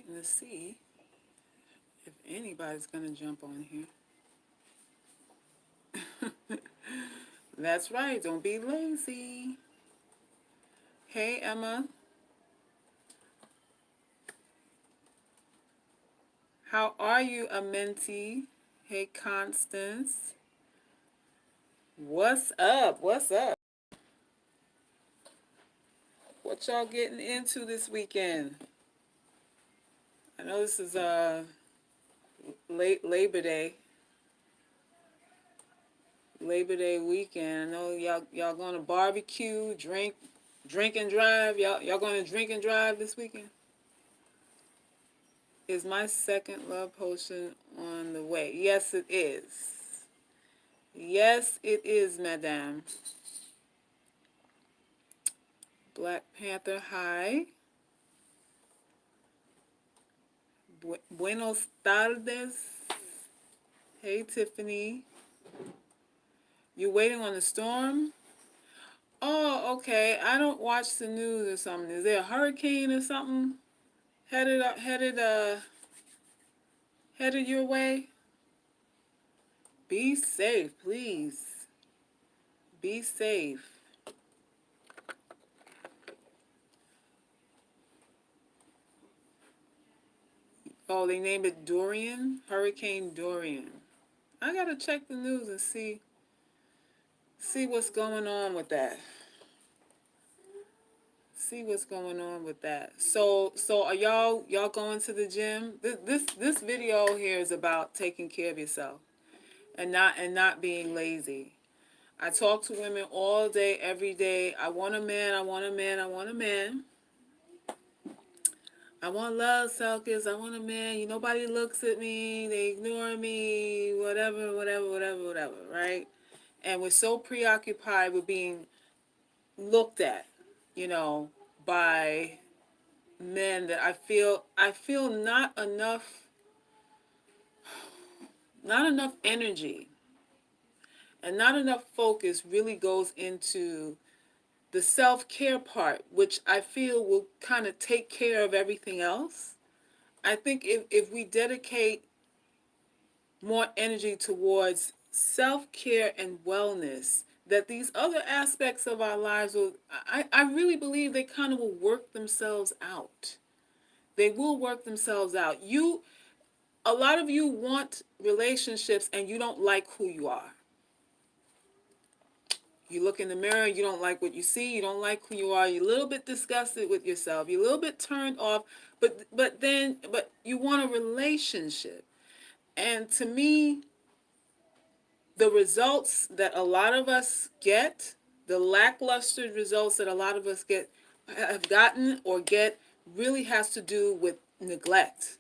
waiting to see if anybody's going to jump on here. That's right. Don't be lazy. Hey, Emma. How are you, Amenti? Hey, Constance. What's up? What's up? What y'all getting into this weekend? I know this is late Labor Day weekend. I know y'all going to barbecue, drink and drive. Y'all going to drink and drive this weekend? Is my second love potion on the way? Yes, it is. Yes, it is, Madame. Black Panther, hi. Buenos tardes. Hey, Tiffany. You waiting on the storm? Oh, okay. I don't watch the news or something. Is there a hurricane or something headed your way? Be safe, please. Be safe. Oh, they named it Dorian? Hurricane Dorian. I gotta check the news and see what's going on with that. See what's going on with that. So are y'all going to the gym? This video here is about taking care of yourself and not being lazy. I talk to women all day, every day. I want a man, I want a man, I want a man. I want love, Selkis. I want a man. Nobody looks at me. They ignore me. Whatever, right? And we're so preoccupied with being looked at, you know, by men that I feel not enough energy and not enough focus really goes into the self-care part, which I feel will kind of take care of everything else. I think if we dedicate more energy towards self-care and wellness, that these other aspects of our lives will, I really believe they kind of will work themselves out. They will work themselves out. A lot of you want relationships and you don't like who you are. You look in the mirror, you don't like what you see, you don't like who you are, you're a little bit disgusted with yourself, you're a little bit turned off, but you want a relationship. And to me, the results that a lot of us get, the lackluster results that a lot of us have gotten or get, really has to do with neglect.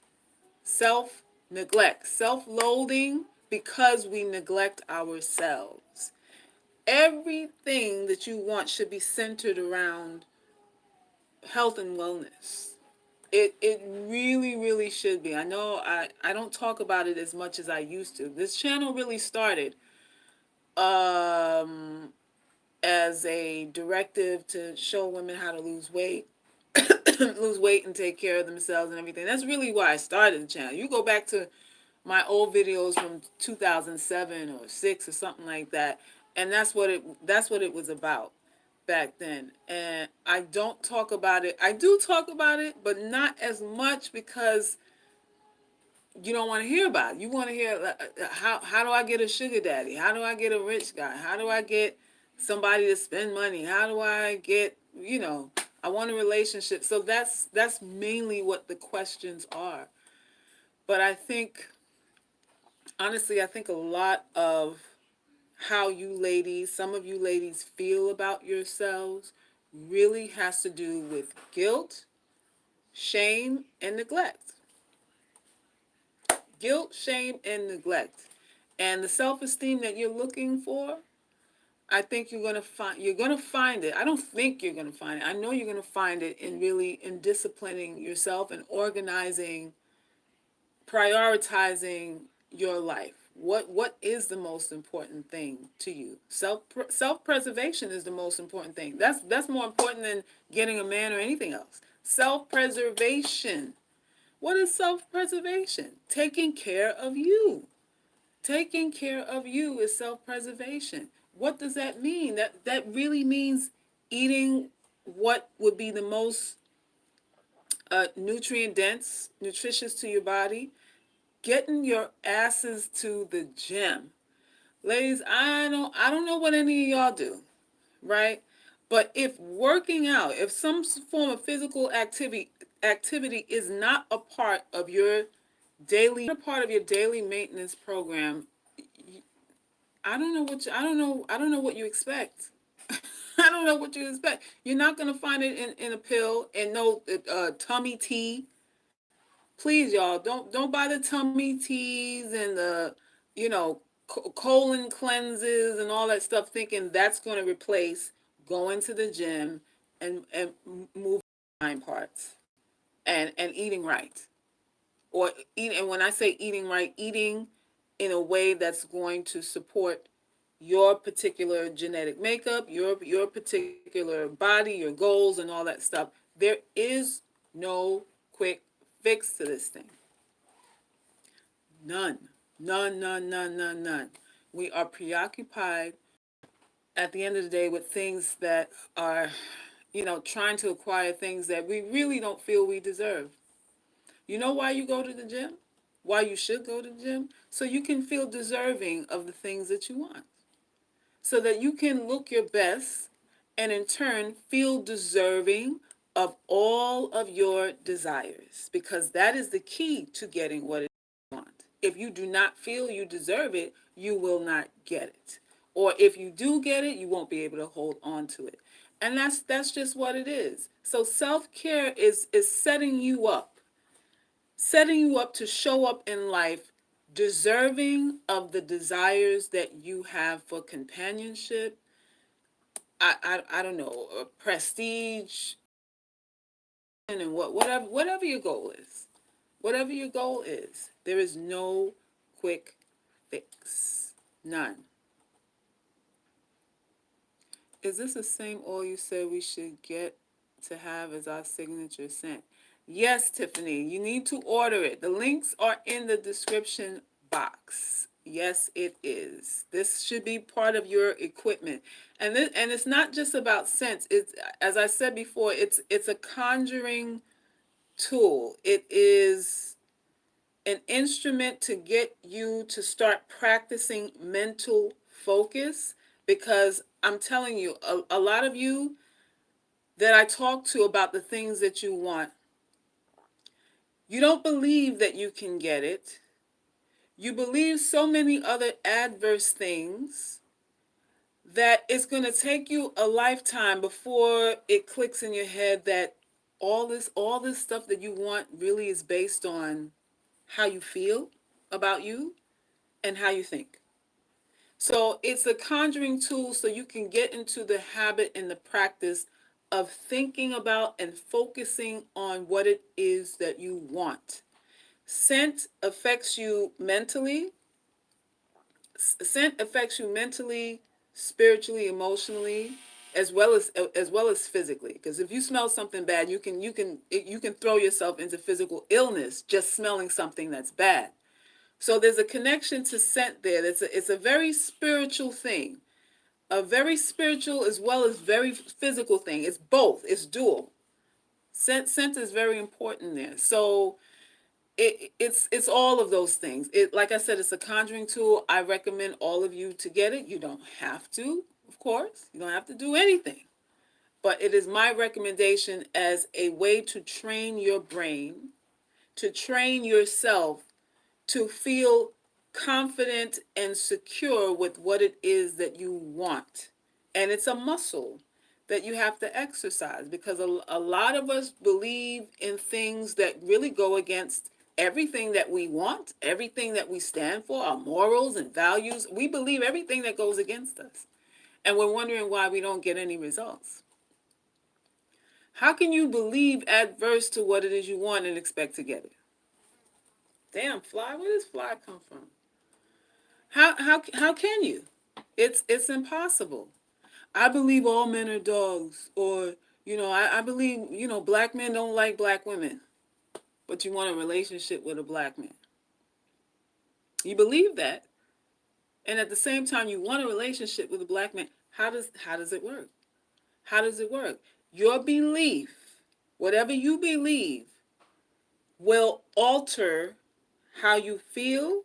Self-neglect, self-loathing, because we neglect ourselves. Everything that you want should be centered around health and wellness. It really, really should be. I know I don't talk about it as much as I used to. This channel really started as a directive to show women how to lose weight, lose weight and take care of themselves and everything. That's really why I started the channel. You go back to my old videos from 2007 or 6 or something like that, and that's what it was about back then. And I don't talk about it. I do talk about it, but not as much, because you don't want to hear about it. You want to hear how do I get a sugar daddy? How do I get a rich guy? How do I get somebody to spend money? How do I get, I want a relationship. So that's mainly what the questions are. But I think, honestly, I think a lot of how some of you ladies feel about yourselves really has to do with guilt, shame, and neglect. Guilt, shame, and neglect. And the self-esteem that you're looking for, I think you're going to find it. I don't think you're going to find it. I know you're going to find it in disciplining yourself and organizing, prioritizing your life. What is the most important thing to you? Self-preservation is the most important thing. That's more important than getting a man or anything else. Self-preservation. What is self-preservation? Taking care of you. Taking care of you is self-preservation. What does that mean? That really means eating what would be the most nutrient dense, nutritious to your body, getting your asses to the gym. Ladies, I don't know what any of y'all do, right? But if working out, if some form of physical activity is not a part of your daily maintenance program, I don't know what you expect. I don't know what you expect. You're not gonna find it in a pill and no tummy tea. Please, y'all, don't buy the tummy teas and the, you know, colon cleanses and all that stuff, thinking that's gonna replace going to the gym and moving mind parts and eating right. Or eat, and when I say eating right, eating in a way that's going to support your particular genetic makeup, your particular body, your goals and all that stuff. There is no quick fix to this thing. None. None, none, none, none, none. We are preoccupied at the end of the day with things that are, trying to acquire things that we really don't feel we deserve. You know why you go to the gym? Why you should go to the gym? So you can feel deserving of the things that you want. So that you can look your best and in turn feel deserving of all of your desires. Because that is the key to getting what it is you want. If you do not feel you deserve it, you will not get it. Or if you do get it, you won't be able to hold on to it. And that's just what it is. So self-care is setting you up to show up in life deserving of the desires that you have for companionship. I don't know, prestige, and whatever your goal is. Whatever your goal is, there is no quick fix. None. Is this the same oil you said we should get to have as our signature scent? Yes, Tiffany, you need to order it. The links are in the description box. Yes, it is. This should be part of your equipment. And it's not just about scents. It's, as I said before, it's a conjuring tool. It is an instrument to get you to start practicing mental focus, because I'm telling you, a lot of you that I talk to about the things that you want, you don't believe that you can get it. You believe so many other adverse things that it's going to take you a lifetime before it clicks in your head that all this stuff that you want really is based on how you feel about you and how you think. So it's a conjuring tool so you can get into the habit and the practice of thinking about and focusing on what it is that you want. Scent affects you mentally. Scent affects you mentally, spiritually, emotionally, as well as physically. Because if you smell something bad, you can throw yourself into physical illness just smelling something that's bad. So there's a connection to scent there. It's a very spiritual thing, a very spiritual as well as very physical thing. It's both. It's dual. Scent is very important there. So it's all of those things. It, like I said, it's a conjuring tool. I recommend all of you to get it. You don't have to, of course. You don't have to do anything. But it is my recommendation as a way to train your brain, to train yourself to feel confident and secure with what it is that you want. And it's a muscle that you have to exercise, because a lot of us believe in things that really go against everything that we want, everything that we stand for, our morals and values. We believe everything that goes against us. And we're wondering why we don't get any results. How can you believe adverse to what it is you want and expect to get it? Damn, fly, where does fly come from? How can you? It's impossible. I believe all men are dogs, or I believe black men don't like black women. but you want a relationship with a black man. You believe that, and at the same time you want a relationship with a black man. How does it work? How does it work? Your belief, whatever you believe, will alter how you feel,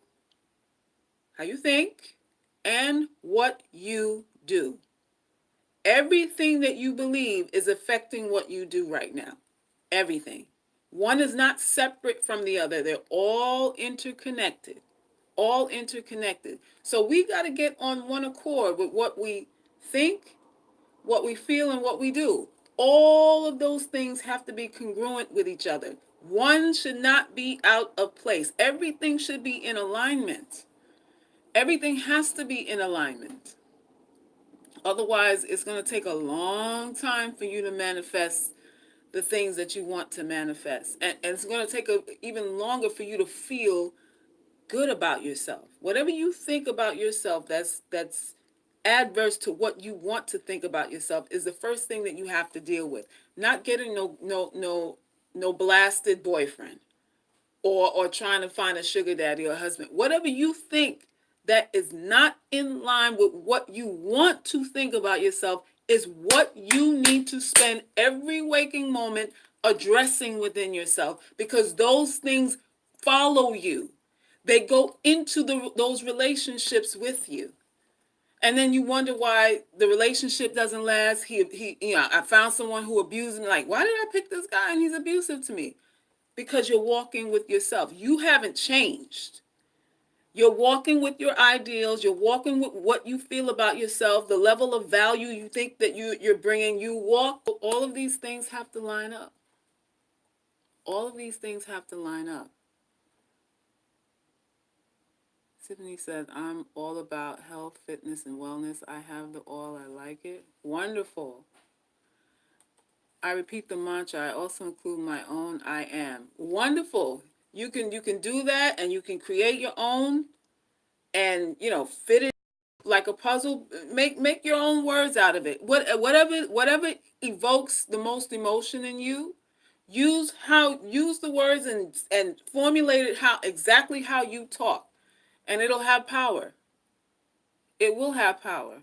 how you think, and what you do. Everything that you believe is affecting what you do right now. Everything. One is not separate from the other. They're all interconnected. All interconnected. So we got to get on one accord with what we think, what we feel, and what we do. All of those things have to be congruent with each other. One should not be out of place. Everything should be in alignment. Everything has to be in alignment. Otherwise, it's going to take a long time for you to manifest the things that you want to manifest. And it's going to take even longer for you to feel good about yourself. Whatever you think about yourself that's adverse to what you want to think about yourself is the first thing that you have to deal with. Not getting no blasted boyfriend, or trying to find a sugar daddy or husband. Whatever you think that is not in line with what you want to think about yourself is what you need to spend every waking moment addressing within yourself, because those things follow you. They go into those relationships with you. And then you wonder why the relationship doesn't last. I found someone who abused me. Like, why did I pick this guy and he's abusive to me? Because you're walking with yourself. You haven't changed. You're walking with your ideals. You're walking with what you feel about yourself, the level of value you think that you're bringing. You walk. All of these things have to line up. All of these things have to line up. Tiffany says, I'm all about health, fitness, and wellness. I have the all. I like it. Wonderful. I repeat the mantra. I also include my own I am. Wonderful. You can do that, and you can create your own, and fit it like a puzzle. Make your own words out of it. Whatever evokes the most emotion in you, use the words and formulate it exactly how you talk, and it'll have power. It will have power.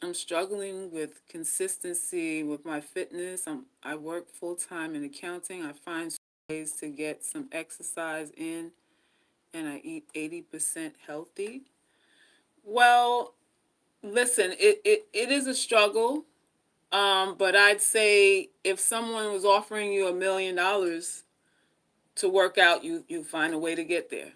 I'm struggling with consistency with my fitness. I work full-time in accounting. I find ways to get some exercise in, and I eat 80% healthy. Well, listen, it is a struggle, but I'd say if someone was offering you $1 million to work out, you find a way to get there.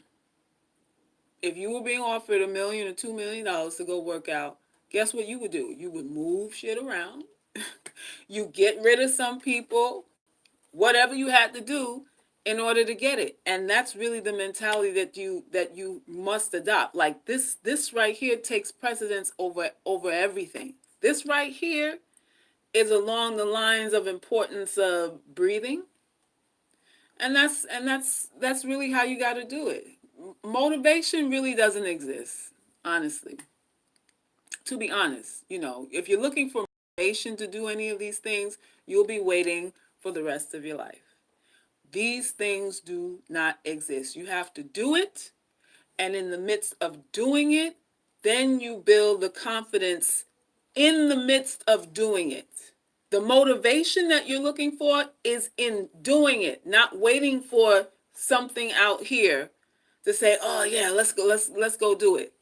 If you were being offered $1 million or $2 million to go work out, guess what you would do? You would move shit around. You get rid of some people, whatever you had to do in order to get it. And that's really the mentality that you must adopt. Like this right here takes precedence over everything. This right here is along the lines of importance of breathing. And that's really how you got to do it. Motivation really doesn't exist, honestly. To be honest, if you're looking for motivation to do any of these things, you'll be waiting for the rest of your life. These things do not exist. You have to do it, and in the midst of doing it, then you build the confidence in the midst of doing it. The motivation that you're looking for is in doing it, not waiting for something out here to say, "Oh yeah, let's go do it."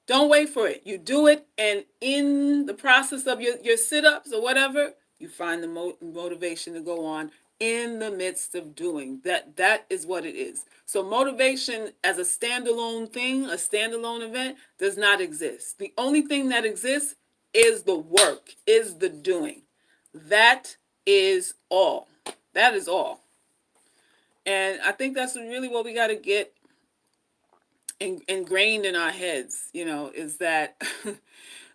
Don't wait for it. You do it, and in the process of your sit-ups or whatever, you find the motivation to go on in the midst of doing. That is what it is. So motivation as a standalone thing, a standalone event, does not exist. The only thing that exists is the work, is the doing. That is all. That is all. And I think that's really what we got to get ingrained in our heads, is that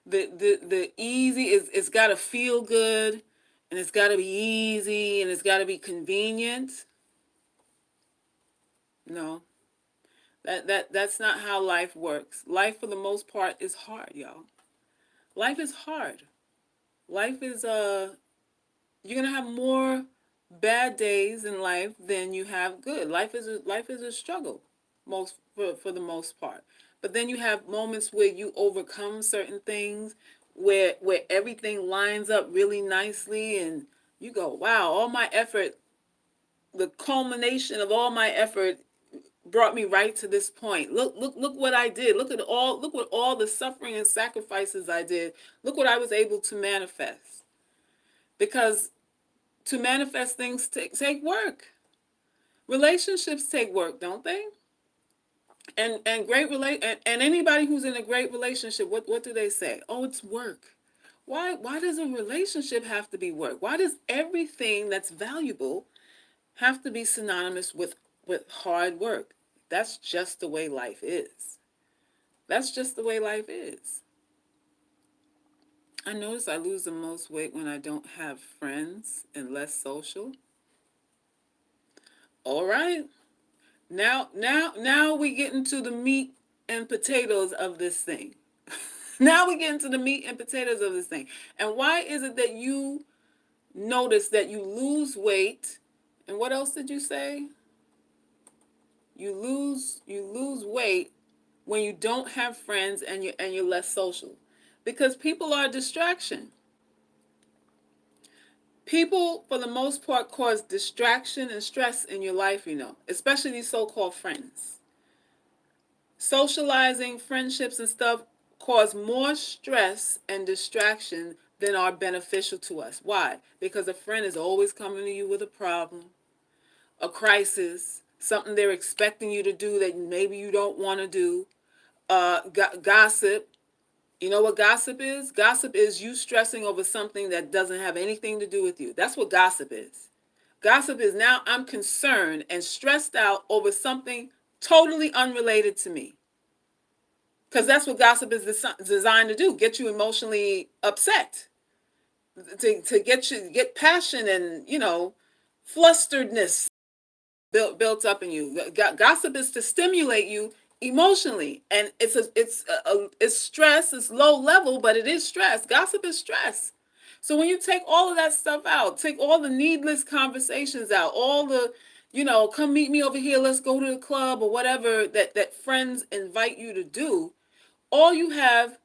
the easy it's got to feel good, and it's got to be easy, and it's got to be convenient. No, that's not how life works. Life, for the most part, is hard, y'all. Life is hard. Life is you're gonna have more bad days in life than you have good. Life is a struggle, most for the most part. But then you have moments where you overcome certain things, where everything lines up really nicely, and you go, wow, all my effort, the culmination of all my effort brought me right to this point. Look what I did. Look what all the suffering and sacrifices I did. Look what I was able to manifest. Because to manifest things take work. Relationships take work, don't they? And anybody who's in a great relationship, what do they say? Oh, it's work. Why does a relationship have to be work? Why does everything that's valuable have to be synonymous with hard work? That's just the way life is. That's just the way life is. I notice I lose the most weight when I don't have friends and less social. All right. Now we get into the meat and potatoes of this thing. Now we get into the meat and potatoes of this thing. And why is it that you notice that you lose weight? And what else did you say? You lose weight when you don't have friends and you're less social. Because people are a distraction. People, for the most part, cause distraction and stress in your life, especially these so-called friends. Socializing, friendships, and stuff cause more stress and distraction than are beneficial to us. Why? Because a friend is always coming to you with a problem, a crisis, something they're expecting you to do that maybe you don't want to do. Gossip. You know what gossip is? Gossip is you stressing over something that doesn't have anything to do with you. That's what gossip is. Gossip is now I'm concerned and stressed out over something totally unrelated to me. Because that's what gossip is designed to do, get you emotionally upset, to get passion and, flusteredness built up in you. Gossip is to stimulate you emotionally, and it's stress. It's low level, but it is stress. Gossip is stress. So when you take all of that stuff out, take all the needless conversations out, all the, come meet me over here, let's go to the club or whatever that friends invite you to do, all you have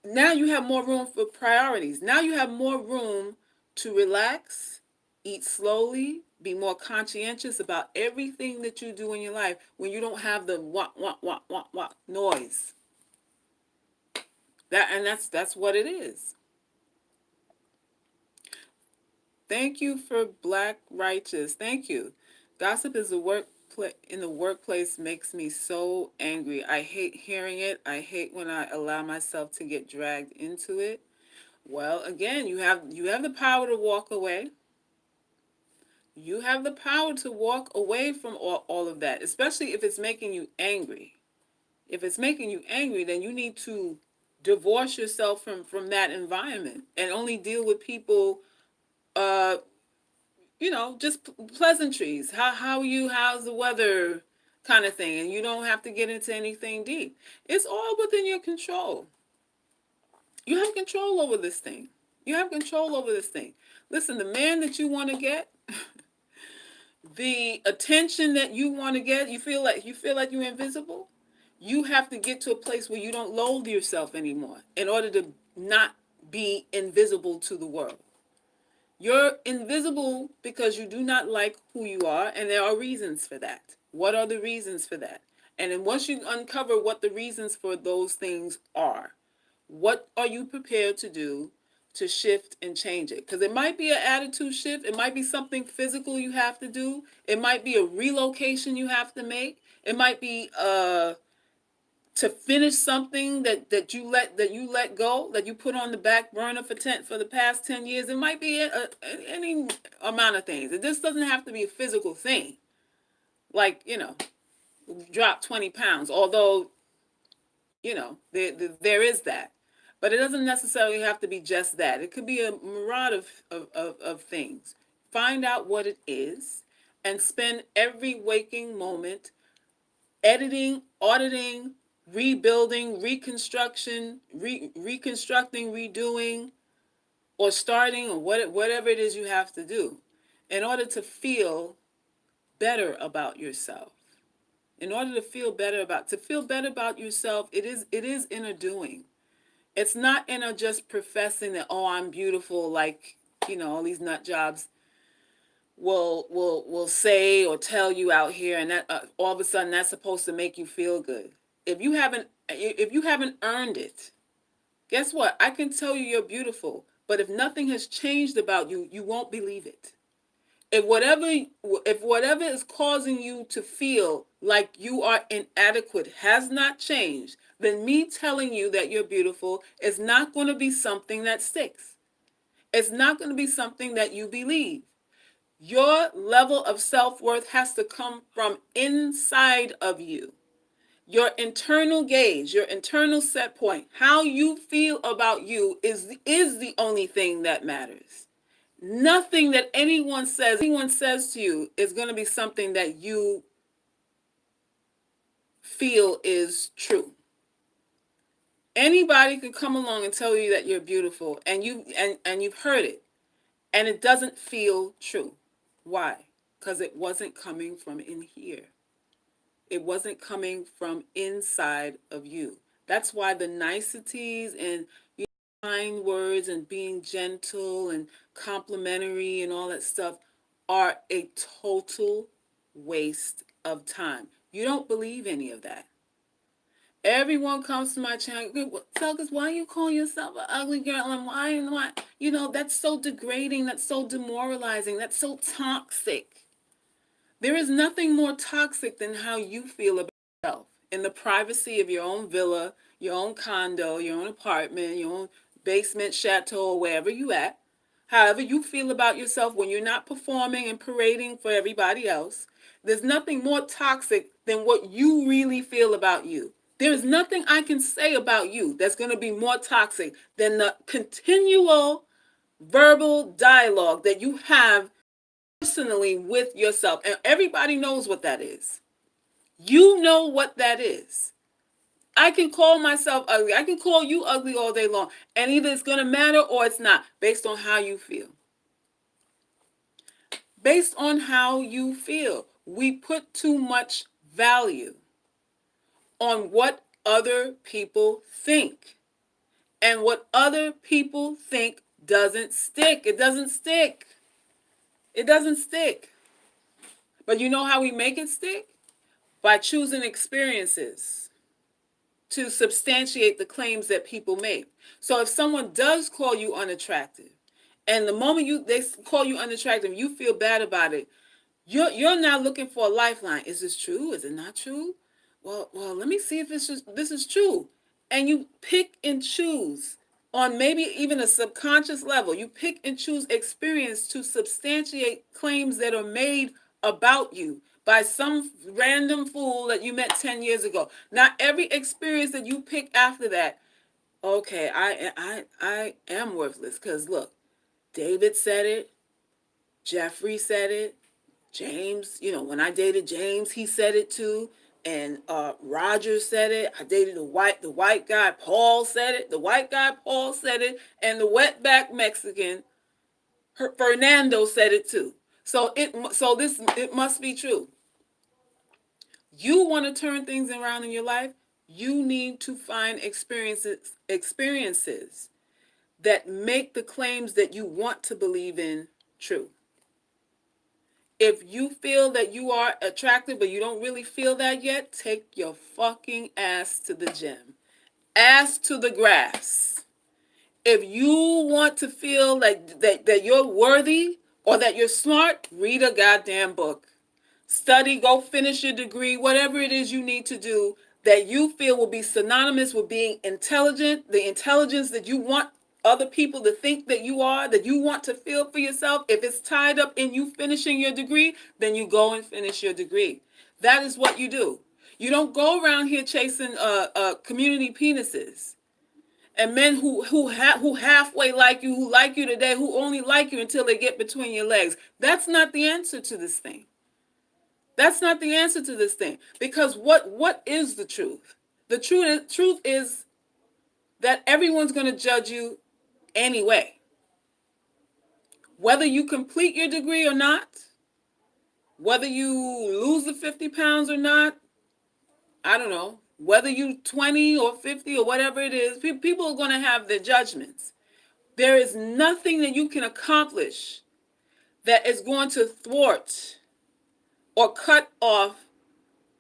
now, you have more room for priorities. Now you have more room to relax, eat slowly, be more conscientious about everything that you do in your life when you don't have the wah noise. That's what it is. Thank you for Black Righteous. Thank you. Gossip is in the workplace makes me so angry. I hate hearing it. I hate when I allow myself to get dragged into it. Well, again, you have the power to walk away. You have the power to walk away from all of that, especially if it's making you angry. If it's making you angry, then you need to divorce yourself from that environment and only deal with people, uh, just pleasantries. How are you? How's the weather? Kind of thing. And you don't have to get into anything deep. It's all within your control. You have control over this thing. You have control over this thing. Listen, the man that you want to get, the attention that you want to get, you feel like you're invisible. You have to get to a place where you don't loathe yourself anymore in order to not be invisible to the world. You're invisible because you do not like who you are, and there are reasons for that. What are the reasons for that? And then once you uncover what the reasons for those things are, what are you prepared to do to shift and change it? Because it might be an attitude shift. It might be something physical you have to do. It might be a relocation you have to make. It might be to finish something that you let go, that you put on the back burner for the past 10 years. It might be any amount of things. It just doesn't have to be a physical thing. Like, drop 20 pounds. Although, there is that. But it doesn't necessarily have to be just that. It could be a myriad of things. Find out what it is and spend every waking moment editing, auditing, rebuilding, reconstructing, redoing, or starting, or whatever it is you have to do. in order to feel better about yourself. In order to feel better about yourself, it is inner doing. It's not inner just professing that, oh, I'm beautiful, like, all these nut jobs will say or tell you out here, and that all of a sudden that's supposed to make you feel good. If you haven't earned it, guess what? I can tell you you're beautiful, but if nothing has changed about you, you won't believe it. If whatever is causing you to feel like you are inadequate has not changed, then me telling you that you're beautiful is not going to be something that sticks. It's not going to be something that you believe. Your level of self-worth has to come from inside of you. Your internal gauge, your internal set point, how you feel about you is the only thing that matters. Nothing that anyone says to you is going to be something that you feel is true. Anybody can come along and tell you that you're beautiful, and you've heard it, and it doesn't feel true. Why? Because it wasn't coming from in here. It wasn't coming from inside of you. That's why the niceties and kind words and being gentle and complimentary and all that stuff are a total waste of time. You don't believe any of that. Everyone comes to my channel, Douglas, why you call yourself an ugly girl, and why? That's so degrading, that's so demoralizing, that's so toxic. There is nothing more toxic than how you feel about yourself in the privacy of your own villa, your own condo, your own apartment, your own basement, chateau, or wherever you at. However you feel about yourself when you're not performing and parading for everybody else. There's nothing more toxic than what you really feel about you. There is nothing I can say about you that's going to be more toxic than the continual verbal dialogue that you have personally with yourself. And everybody knows what that is. You know what that is. I can call myself ugly. I can call you ugly all day long. And either it's going to matter or it's not, based on how you feel. Based on how you feel. We put too much value on what other people think. And what other people think doesn't stick. It doesn't stick. It doesn't stick. But you know how we make it stick? By choosing experiences to substantiate the claims that people make. So if someone does call you unattractive, and the moment they call you unattractive, you feel bad about it, you're now looking for a lifeline. Is this true? Is it not true? Well, let me see if this is true. And you pick and choose on maybe even a subconscious level. You pick and choose experience to substantiate claims that are made about you by some random fool that you met 10 years ago. Not every experience that you pick after that, okay, I am worthless. Because look, David said it, Jeffrey said it, James, when I dated James, he said it too. And Roger said it. I dated the white guy, Paul said it. The white guy, Paul said it. And the wetback Mexican, Fernando said it too. So it must be true. You want to turn things around in your life, you need to find experiences that make the claims that you want to believe in true. If you feel that you are attractive but you don't really feel that yet, take your fucking ass to the gym. Ass to the grass. If you want to feel like that you're worthy or that you're smart, read a goddamn book. Study, go finish your degree, whatever it is you need to do that you feel will be synonymous with being intelligent, the intelligence that you want other people to think that you are, that you want to feel for yourself. If it's tied up in you finishing your degree, then you go and finish your degree. That is what you do. You don't go around here chasing community penises and men who halfway like you, who like you today, who only like you until they get between your legs. That's not the answer to this thing. That's not the answer to this thing. Because what is the truth? The truth is that everyone's going to judge you anyway. Whether you complete your degree or not, whether you lose the 50 pounds or not, I don't know, whether you 20 or 50 or whatever it is, people are going to have their judgments. There is nothing that you can accomplish that is going to thwart or cut off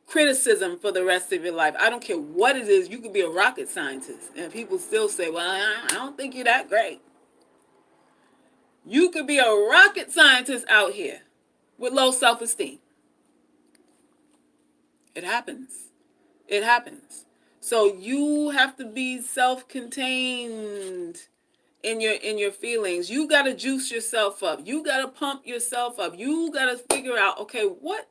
criticism for the rest of your life. I don't care what it is. You could be a rocket scientist and people still say, well, I don't think you're that great. You could be a rocket scientist out here with low self-esteem. It happens. It happens. So you have to be self-contained in your feelings. You got to juice yourself up. You got to pump yourself up. You got to figure out, okay, what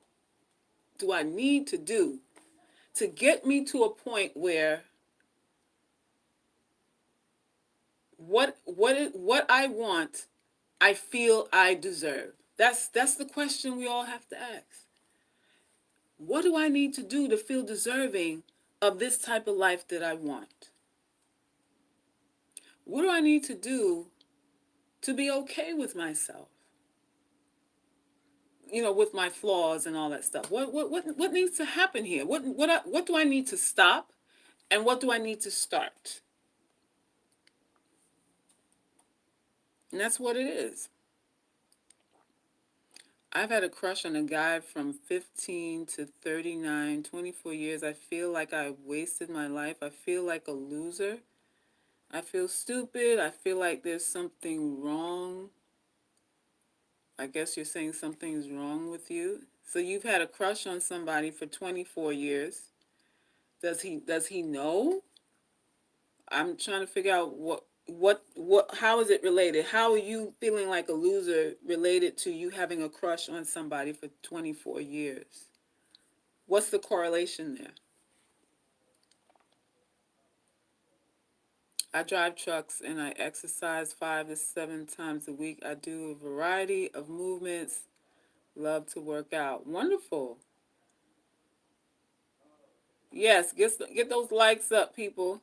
do I need to do to get me to a point where what I want, I feel I deserve. That's the question we all have to ask. What do I need to do to feel deserving of this type of life that I want? What do I need to do to be okay with myself? You know, with my flaws and all that stuff. What needs to happen here? What do I need to stop, and what do I need to start? And that's what it is. I've had a crush on a guy from 15 to 39, 24 years. I feel like I wasted my life. I feel like a loser. I feel stupid. I feel like there's something wrong. I guess you're saying something's wrong with you. So you've had a crush on somebody for 24 years. Does he know? I'm trying to figure out how is it related? How are you feeling like a loser related to you having a crush on somebody for 24 years? What's the correlation there? I drive trucks and I exercise 5 to 7 times a week. I do a variety of movements. Love to work out. Wonderful. Yes, get those likes up, people.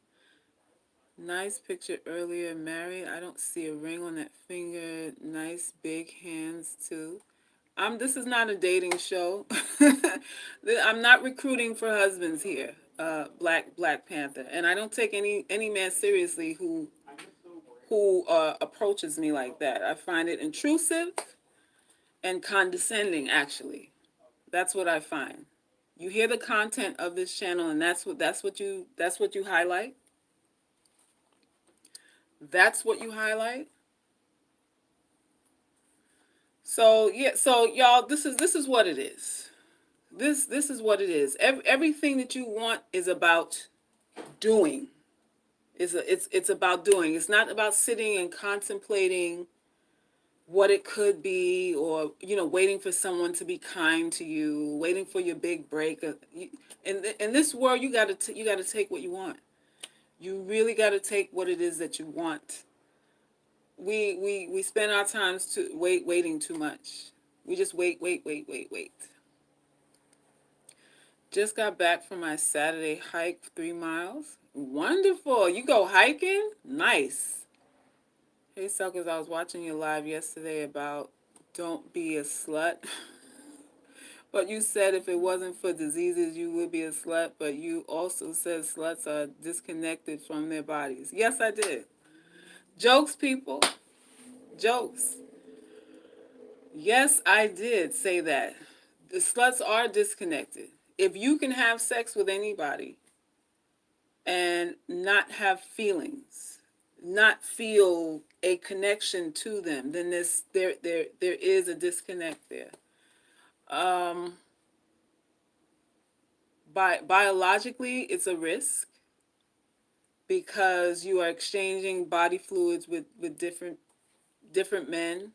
Nice picture earlier. Married. I don't see a ring on that finger. Nice big hands too. This is not a dating show. I'm not recruiting for husbands here. Black Panther, and I don't take any man seriously who approaches me like that. I find it intrusive and condescending. Actually, that's what I find. You hear the content of this channel, and that's what you highlight. That's what you highlight. So yeah, so y'all, this is what it is. This is what it is. Everything that you want is about doing. It's about doing. It's not about sitting and contemplating what it could be, or waiting for someone to be kind to you, waiting for your big break. In this world, you got to take what you want. You really got to take what it is that you want. We spend our times waiting too much. We just wait. Just got back from my Saturday hike, 3 miles. Wonderful. You go hiking? Nice. Hey, suckers, I was watching your live yesterday about don't be a slut. But you said if it wasn't for diseases, you would be a slut. But you also said sluts are disconnected from their bodies. Yes, I did. Jokes, people. Jokes. Yes, I did say that. The sluts are disconnected. If you can have sex with anybody and not have feelings, not feel a connection to them, then there is a disconnect there. Biologically, it's a risk because you are exchanging body fluids with different men.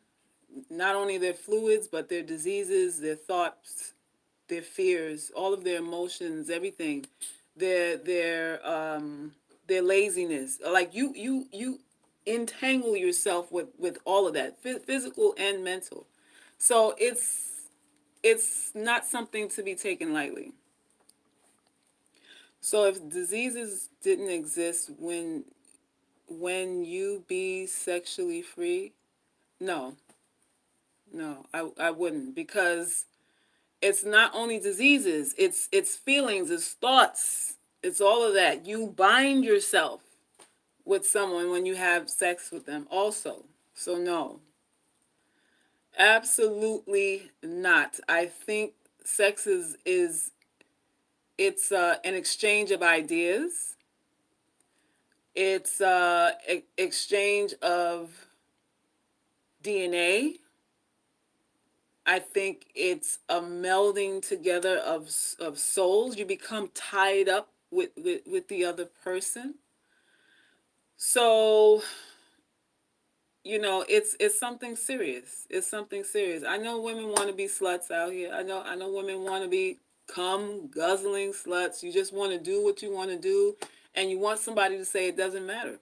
Not only their fluids, but their diseases, their thoughts, their fears, all of their emotions, everything, their laziness. Like you entangle yourself with all of that, physical and mental. So it's not something to be taken lightly. So if diseases didn't exist when you be sexually free, no. No, I wouldn't, because it's not only diseases, it's feelings, it's thoughts, it's all of that. You bind yourself with someone when you have sex with them also. So no, absolutely not. I think sex is it's an exchange of ideas. It's exchange of DNA. I think it's a melding together of souls. You become tied up with the other person. So, it's something serious. It's something serious. I know women want to be sluts out here. I know women want to be cum guzzling sluts. You just want to do what you want to do, and you want somebody to say it doesn't matter.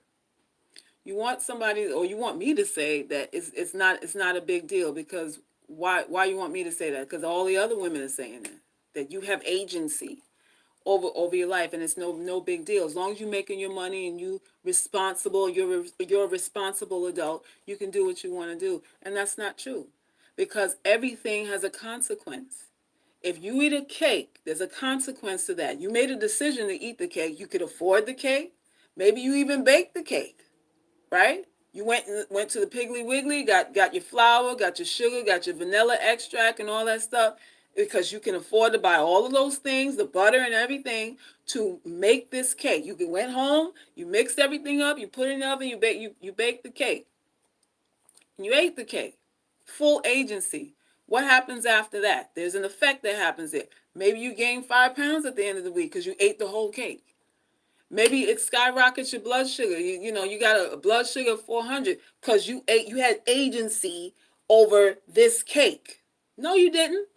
You want somebody, or you want me to say that it's not a big deal, because why you want me to say that? Because all the other women are saying that you have agency over your life, and it's no big deal. As long as you're making your money and you're a responsible adult, you can do what you want to do. And that's not true, because everything has a consequence. If you eat a cake, there's a consequence to that. You made a decision to eat the cake. You could afford the cake. Maybe you even baked the cake, right? You went to the Piggly Wiggly, got your flour, got your sugar, got your vanilla extract and all that stuff, because you can afford to buy all of those things, the butter and everything, to make this cake. You went home, you mixed everything up, you put it in the oven, you baked the cake, and you ate the cake. Full agency. What happens after that? There's an effect that happens there. Maybe you gain 5 pounds at the end of the week because you ate the whole cake. Maybe it skyrockets your blood sugar. You got a blood sugar of 400 because you had agency over this cake. No, you didn't.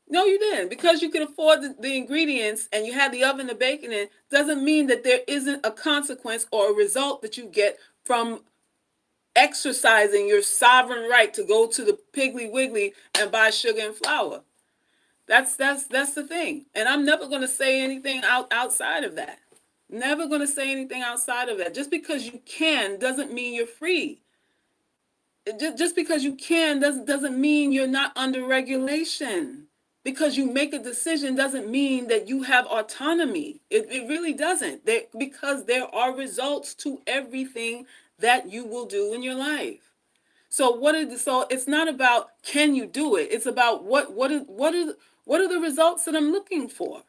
No, you didn't. Because you could afford the ingredients and you had the oven to bake it in, doesn't mean that there isn't a consequence or a result that you get from exercising your sovereign right to go to the Piggly Wiggly and buy sugar and flour. That's the thing. And I'm never going to say anything outside of that. Never going to say anything outside of that. Just because you can doesn't mean you're free. Just because you can doesn't mean you're not under regulation. Because you make a decision doesn't mean that you have autonomy. It really doesn't. Because there are results to everything that you will do in your life. So it's not about can you do it. It's about what are the results that I'm looking for.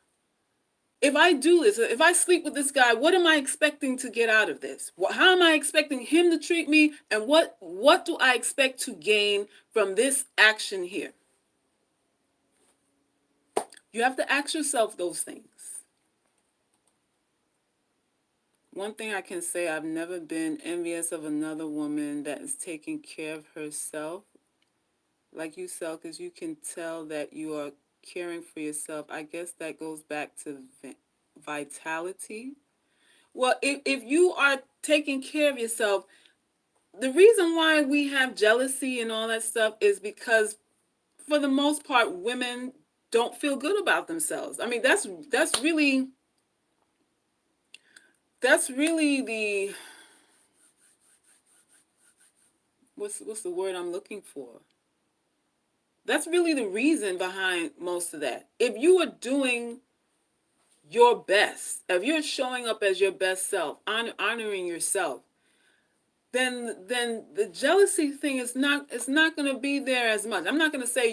If I do this, if I sleep with this guy, what am I expecting to get out of this? How am I expecting him to treat me? And what do I expect to gain from this action here? You have to ask yourself those things. One thing I can say, I've never been envious of another woman that is taking care of herself like you, Sel, because you can tell that you are caring for yourself. I guess that goes back to vitality. Well, if you are taking care of yourself, the reason why we have jealousy and all that stuff is because, for the most part, women don't feel good about themselves. I mean, that's really the what's the word I'm looking for? That's really the reason behind most of that. If you are doing your best, if you're showing up as your best self, honoring yourself, then the jealousy thing is not, it's not going to be there as much. I'm not going to say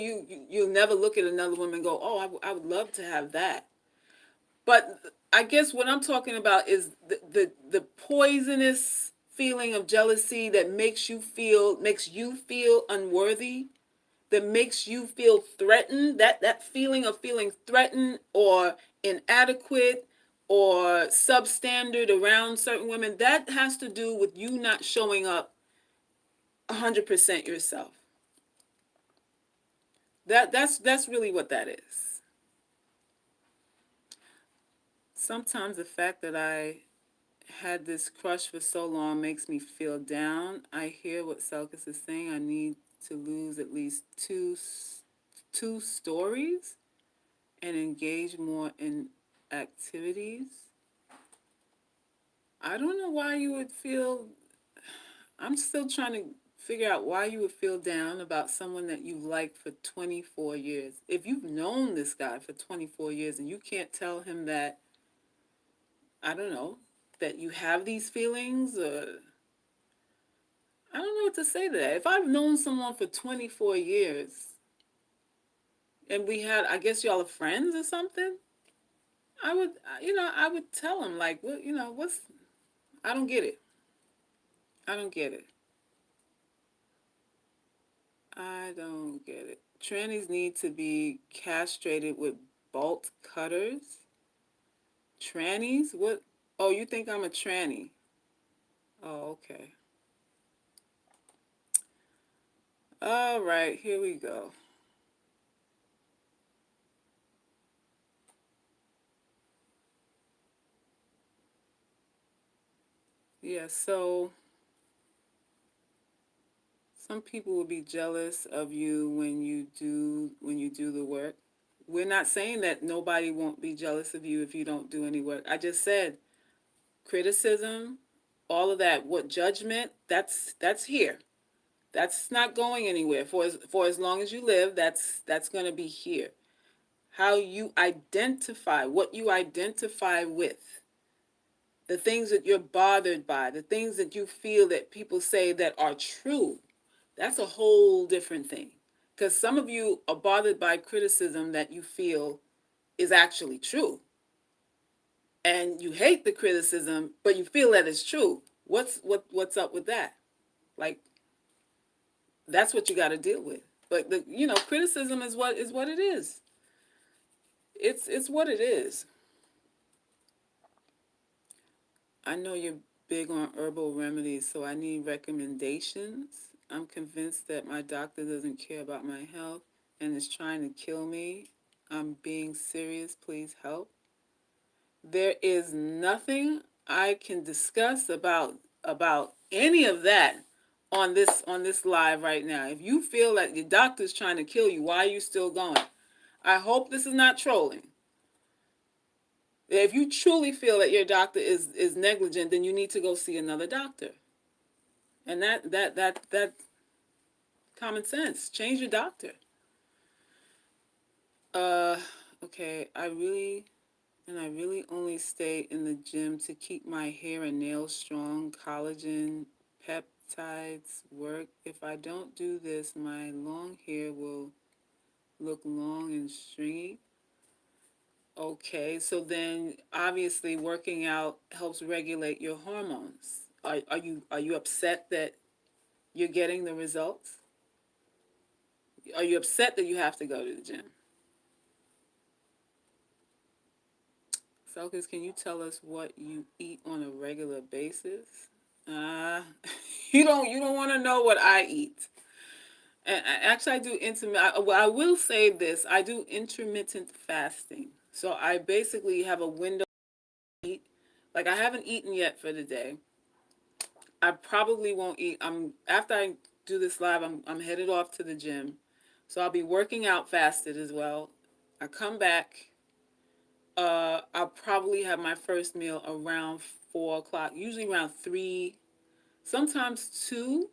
you'll never look at another woman and go, oh, I would love to have that. But I guess what I'm talking about is the poisonous feeling of jealousy that makes you feel unworthy, that makes you feel threatened, that feeling of feeling threatened or inadequate or substandard around certain women, that has to do with you not showing up 100% yourself. That's really what that is. Sometimes the fact that I had this crush for so long makes me feel down. I hear what Selkis is saying. I need to lose at least two stories and engage more in activities. I don't know why you would feel. I'm still trying to figure out why you would feel down about someone that you liked for 24 years. If you've known this guy for 24 years and you can't tell him that, I don't know, that you have these feelings, or I don't know what to say to that. If I've known someone for 24 years and we had, I guess y'all are friends or something, I would, I would tell him, like, what, I don't get it. I don't get it. I don't get it. Trannies need to be castrated with bolt cutters. Trannies? What? Oh, you think I'm a tranny? Oh, okay. All right, here we go. Yeah, so some people will be jealous of you when you do the work. We're not saying that nobody won't be jealous of you if you don't do any work. I just said criticism, all of that, what judgment, that's here. That's not going anywhere for as long as you live. That's going to be here. How you identify, what you identify with, the things that you're bothered by, the things that you feel that people say that are true. That's a whole different thing. Because some of you are bothered by criticism that you feel is actually true. And you hate the criticism, but you feel that it's true. What's up with that? Like, that's what you got to deal with. But criticism is what it is. It's what it is. I know you're big on herbal remedies, so I need recommendations. I'm convinced that my doctor doesn't care about my health and is trying to kill me. I'm being serious. Please help. There is nothing I can discuss about any of that on this live right now. If you feel that your doctor's trying to kill you, why are you still going? I hope this is not trolling. If you truly feel that your doctor is negligent, then you need to go see another doctor. And that common sense. Change your doctor. Uh okay, I really only stay in the gym to keep my hair and nails strong. Collagen, peptides work. If I don't do this, my long hair will look long and stringy. Okay, so then obviously working out helps regulate your hormones. Are you upset that you're getting the results? Are you upset that you have to go to the gym? Selkis, can you tell us what you eat on a regular basis? Uh, you don't want to know what I eat. And actually, I do intermittent. Well, I will say this: I do intermittent fasting. So I basically have a window to eat. Like, I haven't eaten yet for the day. I probably won't eat. After I do this live, I'm headed off to the gym, so I'll be working out fasted as well. I come back. I'll probably have my first meal around 4 o'clock, usually around 3, sometimes 2.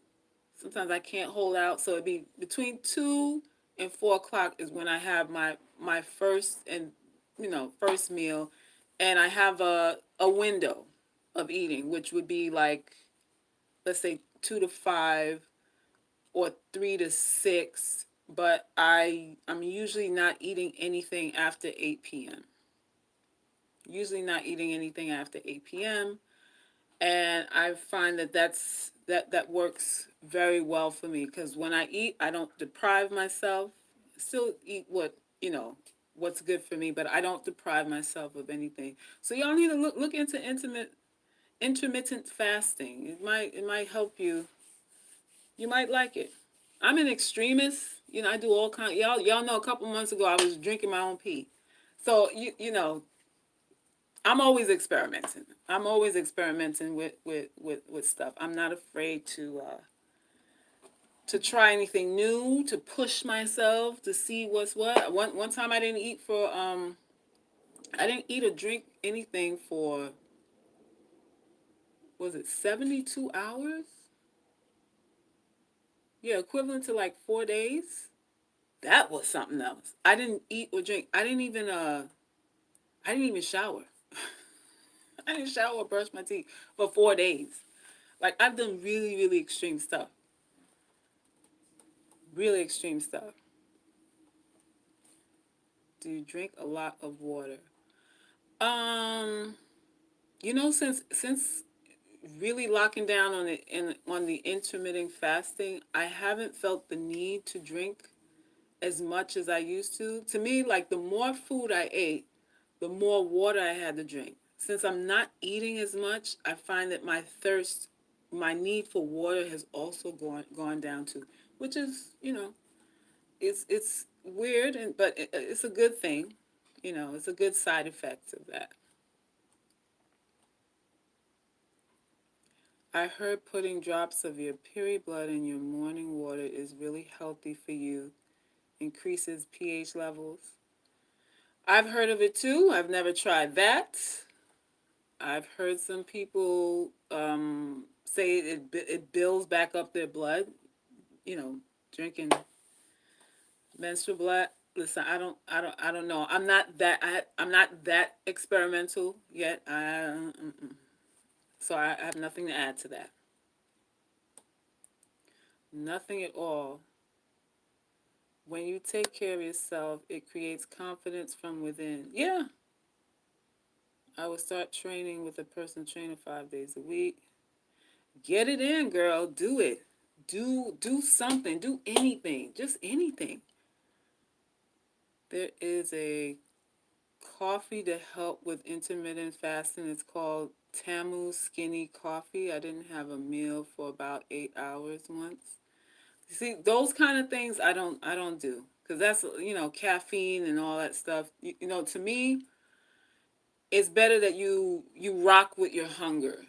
Sometimes I can't hold out, so it'd be between 2 and 4 o'clock is when I have my first and first meal, and I have a window of eating, which would be like, let's say 2 to 5 or 3 to 6. But I'm usually not eating anything after 8 p.m. Usually not eating anything after 8 p.m. And I find that works very well for me, because when I eat, I don't deprive myself. Still eat what's good for me, but I don't deprive myself of anything. So y'all need to look into intermittent fasting. It might help you. You might like it. I'm an extremist. I do all kind. Y'all know a couple months ago I was drinking my own pee. So I'm always experimenting. I'm always experimenting with stuff. I'm not afraid to try anything new, to push myself, to see what's what. One time I didn't eat or drink anything for, was it 72 hours? Yeah, equivalent to like 4 days. That was something else. I didn't eat or drink. I didn't even shower. I didn't shower or brush my teeth for 4 days. Like I've done really, really extreme stuff. Really extreme stuff. Do you drink a lot of water? Um, since really locking down on the intermittent fasting, I haven't felt the need to drink as much as I used to. To me, like the more food I ate, the more water I had to drink. Since I'm not eating as much, I find that my need for water has also gone down too, which is, it's weird, but it's a good thing. It's a good side effect of that. I heard putting drops of your period blood in your morning water is really healthy for you, increases pH levels. I've heard of it too. I've never tried that. I've heard some people say it builds back up their blood. Drinking menstrual blood. Listen, I don't know. I'm not that experimental yet. So I have nothing to add to that. Nothing at all. When you take care of yourself, it creates confidence from within. Yeah, I would start training with a personal trainer 5 days a week. Get it in, girl. Do it. Do something. Do anything. Just anything. There is a coffee to help with intermittent fasting. It's called Tamu Skinny Coffee. I didn't have a meal for about 8 hours once. You see, those kind of things I don't do because that's caffeine and all that stuff. To me, it's better that you rock with your hunger.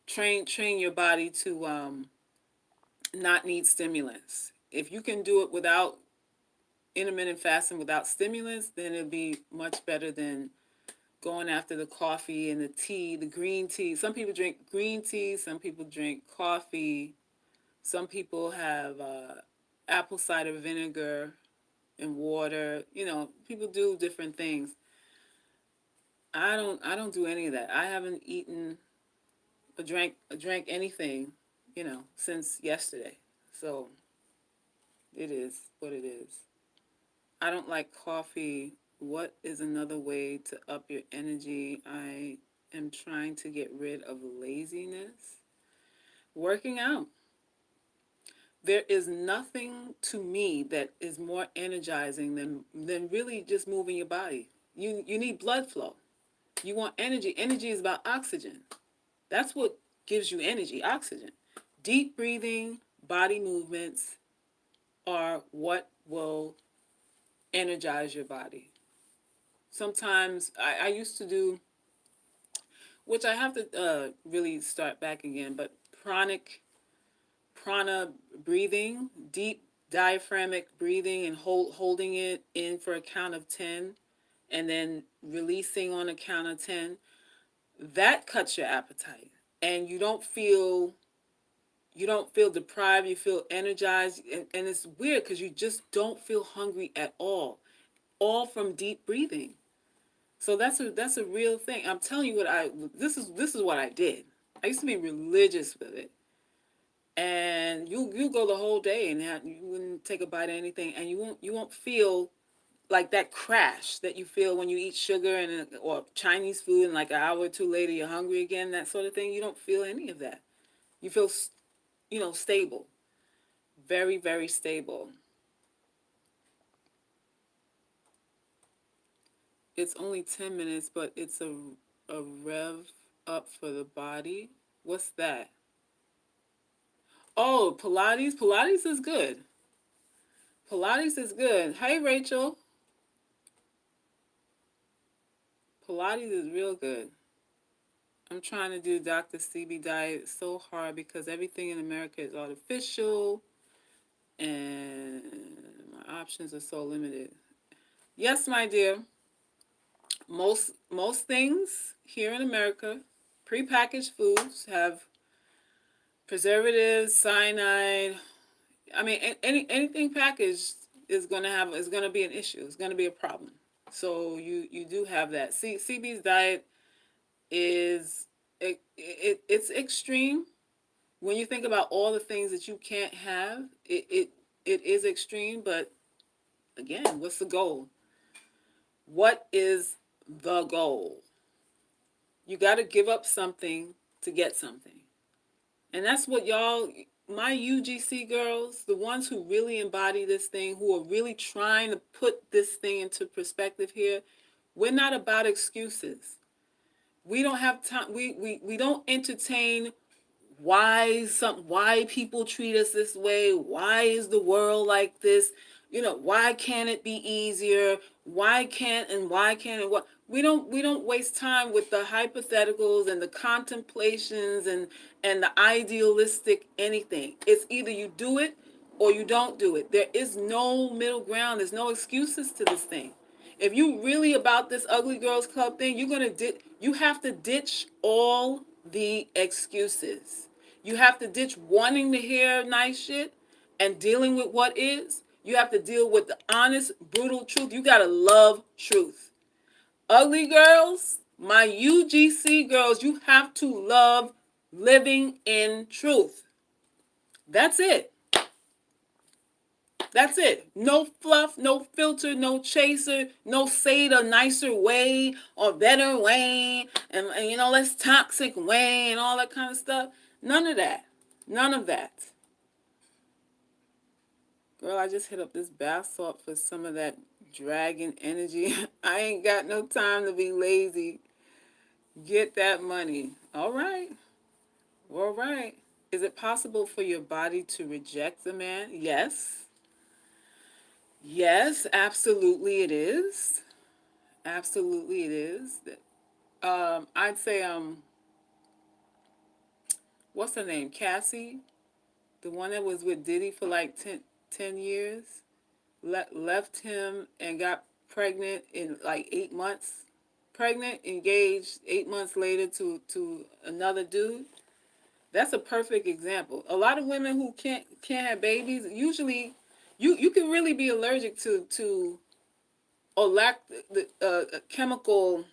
Train your body to not need stimulants. If you can do it without intermittent fasting without stimulants, then it'd be much better than going after the coffee and the tea, the green tea. Some people drink green tea, some people drink coffee, some people have apple cider vinegar and water. People do different things. I don't do any of that. I haven't eaten or drank anything, since yesterday. So it is what it is. I don't like coffee. What is another way to up your energy? I am trying to get rid of laziness. Working out. There is nothing to me that is more energizing than really just moving your body. You need blood flow. You want energy. Energy is about oxygen. That's what gives you energy, oxygen. Deep breathing, body movements are what will energize your body. Sometimes I used to do, which I have to really start back again, but prana breathing, deep diaphragmatic breathing and holding it in for a count of 10 and then releasing on a count of 10. That cuts your appetite and you don't feel deprived, you feel energized, and it's weird because you just don't feel hungry at all from deep breathing. So that's a real thing. I'm telling you this is what I did. I used to be religious with it, and you go the whole day and you wouldn't take a bite of anything, and you won't feel like that crash that you feel when you eat sugar or Chinese food, and like an hour or two later you're hungry again. That sort of thing. You don't feel any of that. You feel stable, very very stable. It's only 10 minutes, but it's a rev up for the body. What's that? Oh, Pilates. Pilates is good. Pilates is good. Hey, Rachel. Pilates is real good. I'm trying to do Dr. CB diet. It's so hard because everything in America is artificial and my options are so limited. Yes, my dear. Most things here in America, prepackaged foods have preservatives, cyanide, I mean, anything packaged is gonna be an issue. It's gonna be a problem. So you do have that. CB's diet is it's extreme. When you think about all the things that you can't have, it is extreme. But again, what's the goal? What is the goal? You got to give up something to get something. And that's what y'all, my UGC girls, the ones who really embody this thing, who are really trying to put this thing into perspective here, we're not about excuses. We don't have time. We don't entertain why people treat us this way. Why is the world like this? Why can't it be easier? Why can't it what? We don't waste time with the hypotheticals and the contemplations and the idealistic anything. It's either you do it or you don't do it. There is no middle ground. There's no excuses to this thing. If you really about this ugly girls club thing, you have to ditch all the excuses. You have to ditch wanting to hear nice shit and dealing with what is. You have to deal with the honest, brutal truth. You gotta love truth. Ugly girls, my UGC girls, you have to love living in truth. That's it. That's it. No fluff, no filter, no chaser, no say it a nicer way or better way, and less toxic way and all that kind of stuff. None of that. None of that. Girl, I just hit up this bath salt for some of that dragon energy. I ain't got no time to be lazy. Get that money. All right. All right. Is it possible for your body to reject the man? Yes. Yes, absolutely it is. Absolutely it is. I'd say what's her name? Cassie, the one that was with Diddy for like 10 years, left him and got pregnant in like 8 months. Pregnant, engaged 8 months later to another dude. That's a perfect example. A lot of women who can't have babies, usually you can really be allergic to or lack the chemical,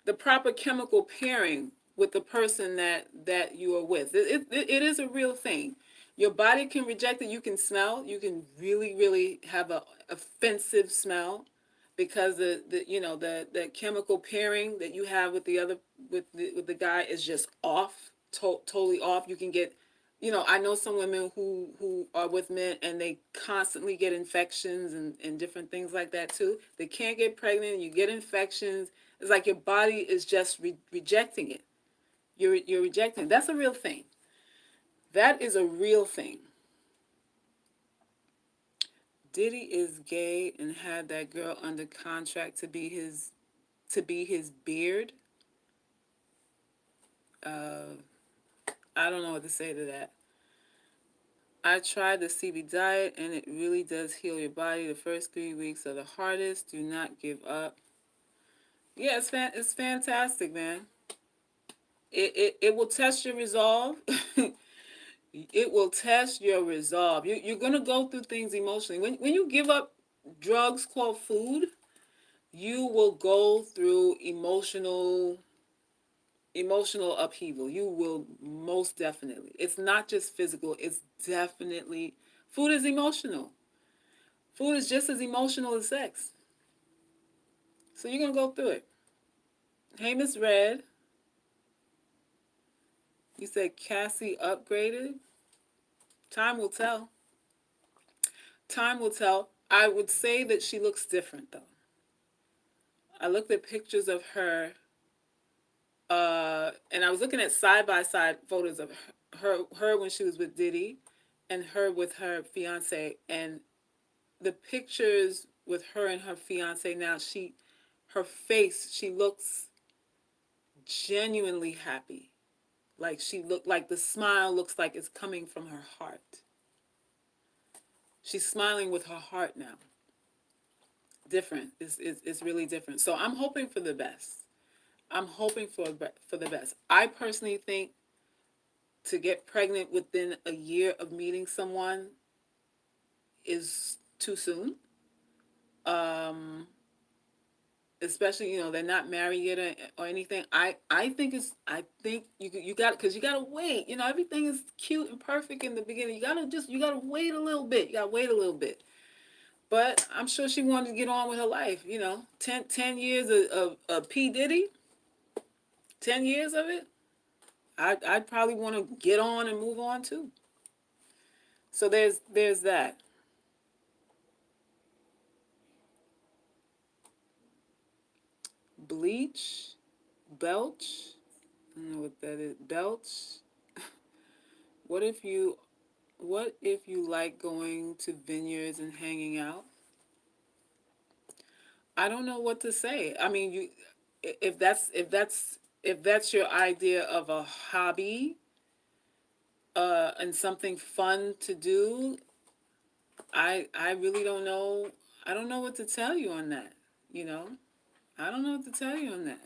the proper chemical pairing with the person that you are with. It is a real thing. Your body can reject it. You can smell. You can really, really have a offensive smell because the chemical pairing that you have with the other with the guy is just off, totally off. You can get, I know some women who are with men and they constantly get infections and different things like that too. They can't get pregnant. You get infections. It's like your body is just rejecting it. You're rejecting it. That's a real thing. That is a real thing. Diddy is gay and had that girl under contract to be his beard. Uh, I don't know what to say to that. I tried the CB diet and it really does heal your body. The first 3 weeks are the hardest. Do not give up. Yeah, it's fantastic, man. It will test your resolve. It will test your resolve. You're going to go through things emotionally. When you give up drugs called food, you will go through emotional upheaval. You will most definitely. It's not just physical. It's definitely, food is emotional. Food is just as emotional as sex. So you're going to go through it. Hey, Miss Red. You said Cassie upgraded. Time will tell. Time will tell. I would say that she looks different, though. I looked at pictures of her, and I was looking at side-by-side photos of her when she was with Diddy and her with her fiance. And the pictures with her and her fiance now, her face, she looks genuinely happy. Like like the smile looks like it's coming from her heart. She's smiling with her heart now. Different. It's really different. So I'm hoping for the best. I'm hoping for the best. I personally think To get pregnant within a year of meeting someone is too soon. Um, Especially, they're not married yet, or anything. I think you got, because you gotta wait. Everything is cute and perfect in the beginning. You gotta wait a little bit. You gotta wait a little bit. But I'm sure she wanted to get on with her life. 10 years of P Diddy, 10 years of it. I'd probably want to get on and move on too. So there's that. Bleach, belch. I don't know what that is. Belch. What if you What if you like going to vineyards and hanging out? I don't know what to say. I mean, if that's your idea of a hobby, and something fun to do, I really don't know. I don't know what to tell you on that. You know, I don't know what to tell you on that.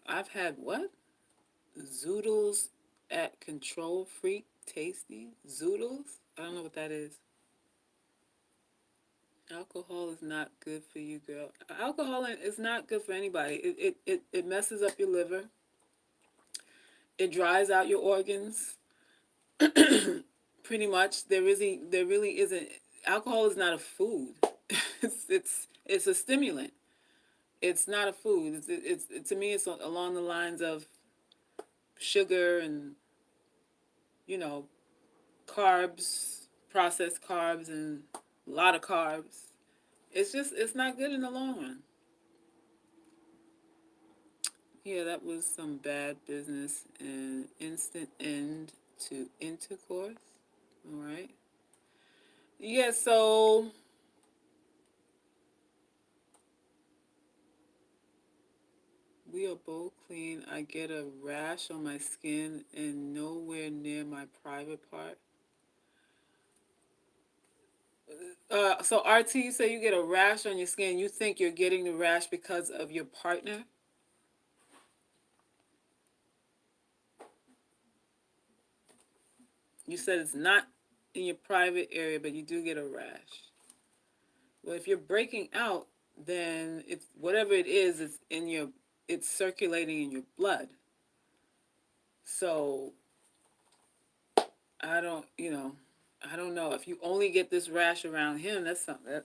I've had what? Zoodles at Control Freak Tasty? Zoodles? I don't know what that is. Alcohol is not good for you, girl. Alcohol is not good for anybody. It messes up your liver. It dries out your organs. Pretty much. There really isn't. Alcohol is not a food. It's a stimulant. It's not a food. To me, it's along the lines of sugar and, you know carbs, processed carbs, and a lot of carbs. It's not good in the long run. Yeah, that was some bad business and instant end to intercourse. All right. Yeah, so we are both clean. I get a rash on my skin and nowhere near my private part. So RT, you say you get a rash on your skin. You think you're getting the rash because of your partner? You said it's not in your private area, but you do get a rash. Well, if you're breaking out, then it's whatever it is. It's circulating in your blood. So I don't, I don't know if you only get this rash around him. That's something that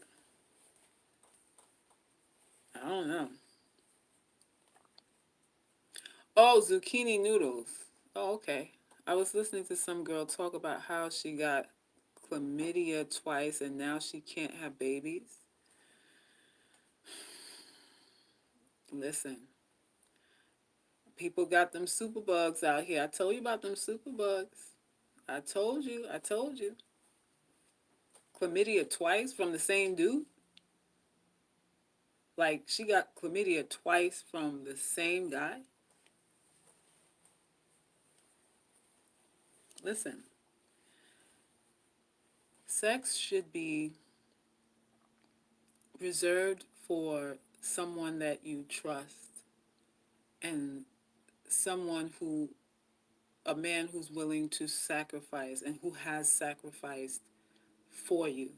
I don't know. Oh, zucchini noodles. Oh, okay. I was listening to some girl talk about how she got chlamydia twice and now she can't have babies. Listen, people got them superbugs out here. I told you about them superbugs. I told you. I told you. Chlamydia twice from the same dude? Like, she got chlamydia twice from the same guy? Listen, sex should be reserved for someone that you trust, and someone a man who's willing to sacrifice and who has sacrificed for you.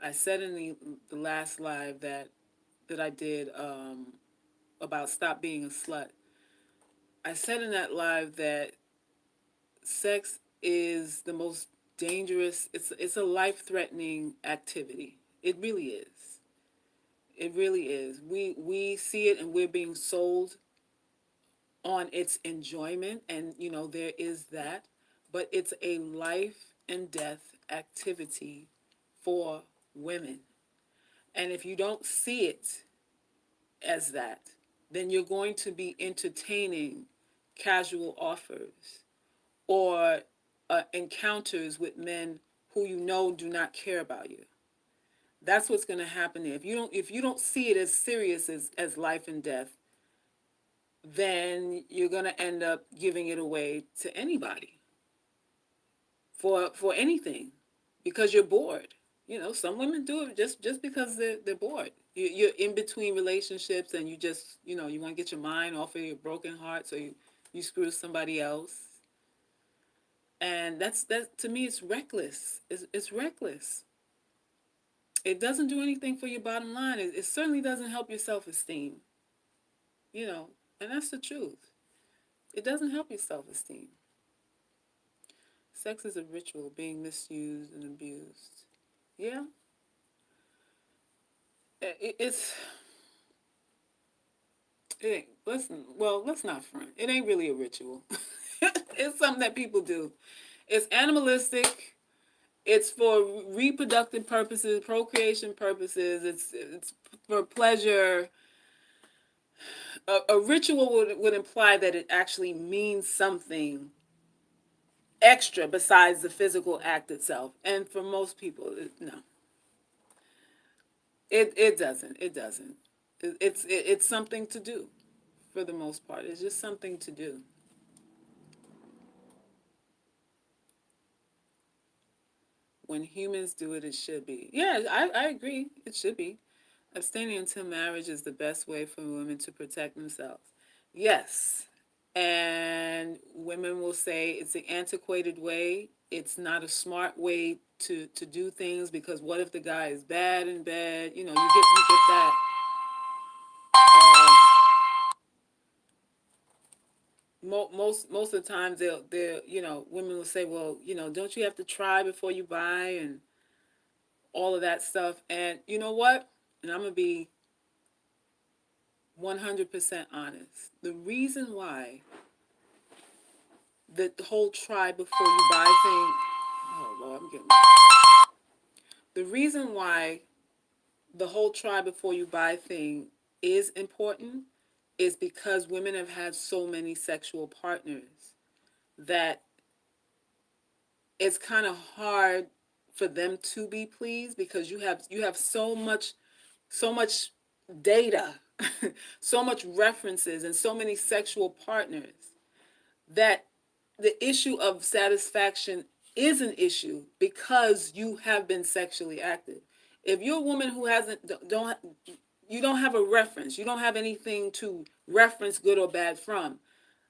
I said in the last live that I did, about stop being a slut. I said in that live that sex is the most dangerous. It's a life-threatening activity. It really is. It really is. We see it and we're being sold on its enjoyment, and there is that, but it's a life and death activity for women. And if you don't see it as that, then you're going to be entertaining casual offers, or encounters with men who do not care about you. That's what's going to happen there. If you don't see it as serious as life and death, then you're going to end up giving it away to anybody for anything, because you're bored. Some women do it just because they're bored. You're in between relationships, and you just, you want to get your mind off of your broken heart, so you screw somebody else. And that to me, it's reckless. It's reckless. It doesn't do anything for your bottom line. It certainly doesn't help your self-esteem, you know, and that's the truth. It doesn't help your self-esteem. Sex is a ritual being misused and abused. Yeah, it's it ain't, let's not front. It ain't really a ritual. It's something that people do. It's animalistic. It's for reproductive purposes, procreation purposes. It's for pleasure. A ritual would imply that it actually means something extra besides the physical act itself. And for most people, no, it doesn't. It doesn't. It's something to do. For the most part, it's just something to do. When humans do it, it should be. Yeah, I agree. It should be. Abstaining until marriage is the best way for women to protect themselves. Yes. And women will say it's an antiquated way. It's not a smart way to do things, because what if the guy is bad in bed? You get that. Most of the times they'll women will say, well, don't you have to try before you buy, and all of that stuff. And you know what? And I'm gonna be 100% honest. The reason why the whole try before you buy thing, oh Lord, I'm getting, the reason why the whole try before you buy thing is important is because women have had so many sexual partners that it's kind of hard for them to be pleased, because you have so much data, so much references, and so many sexual partners, that the issue of satisfaction is an issue because you have been sexually active. If you're a woman who hasn't, don't you don't have a reference, you don't have anything to reference good or bad from,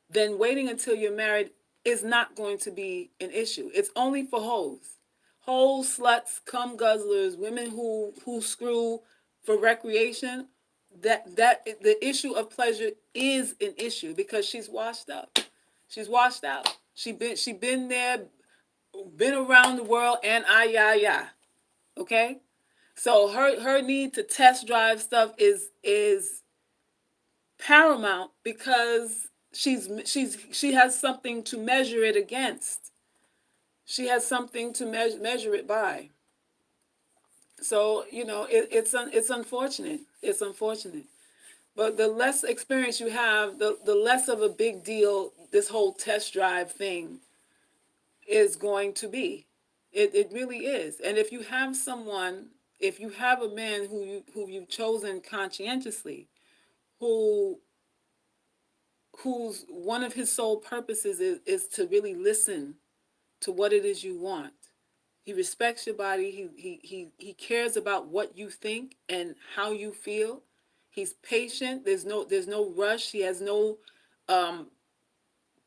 then waiting until you're married is not going to be an issue. It's only for hoes. Hoes, sluts, cum guzzlers, women who screw for recreation. That the issue of pleasure is an issue because she's washed up. She's washed out. She been there, been around the world, and yeah. Okay? So her need to test drive stuff is paramount, because she has something to measure it against. She has something to measure it by. So it's unfortunate. It's unfortunate. But the less experience you have, the less of a big deal this whole test drive thing is going to be. It really is. And if you have a man who you've chosen conscientiously, who whose one of his sole purposes is to really listen to what it is you want. He respects your body. He cares about what you think and how you feel. He's patient. There's no rush. He has no um,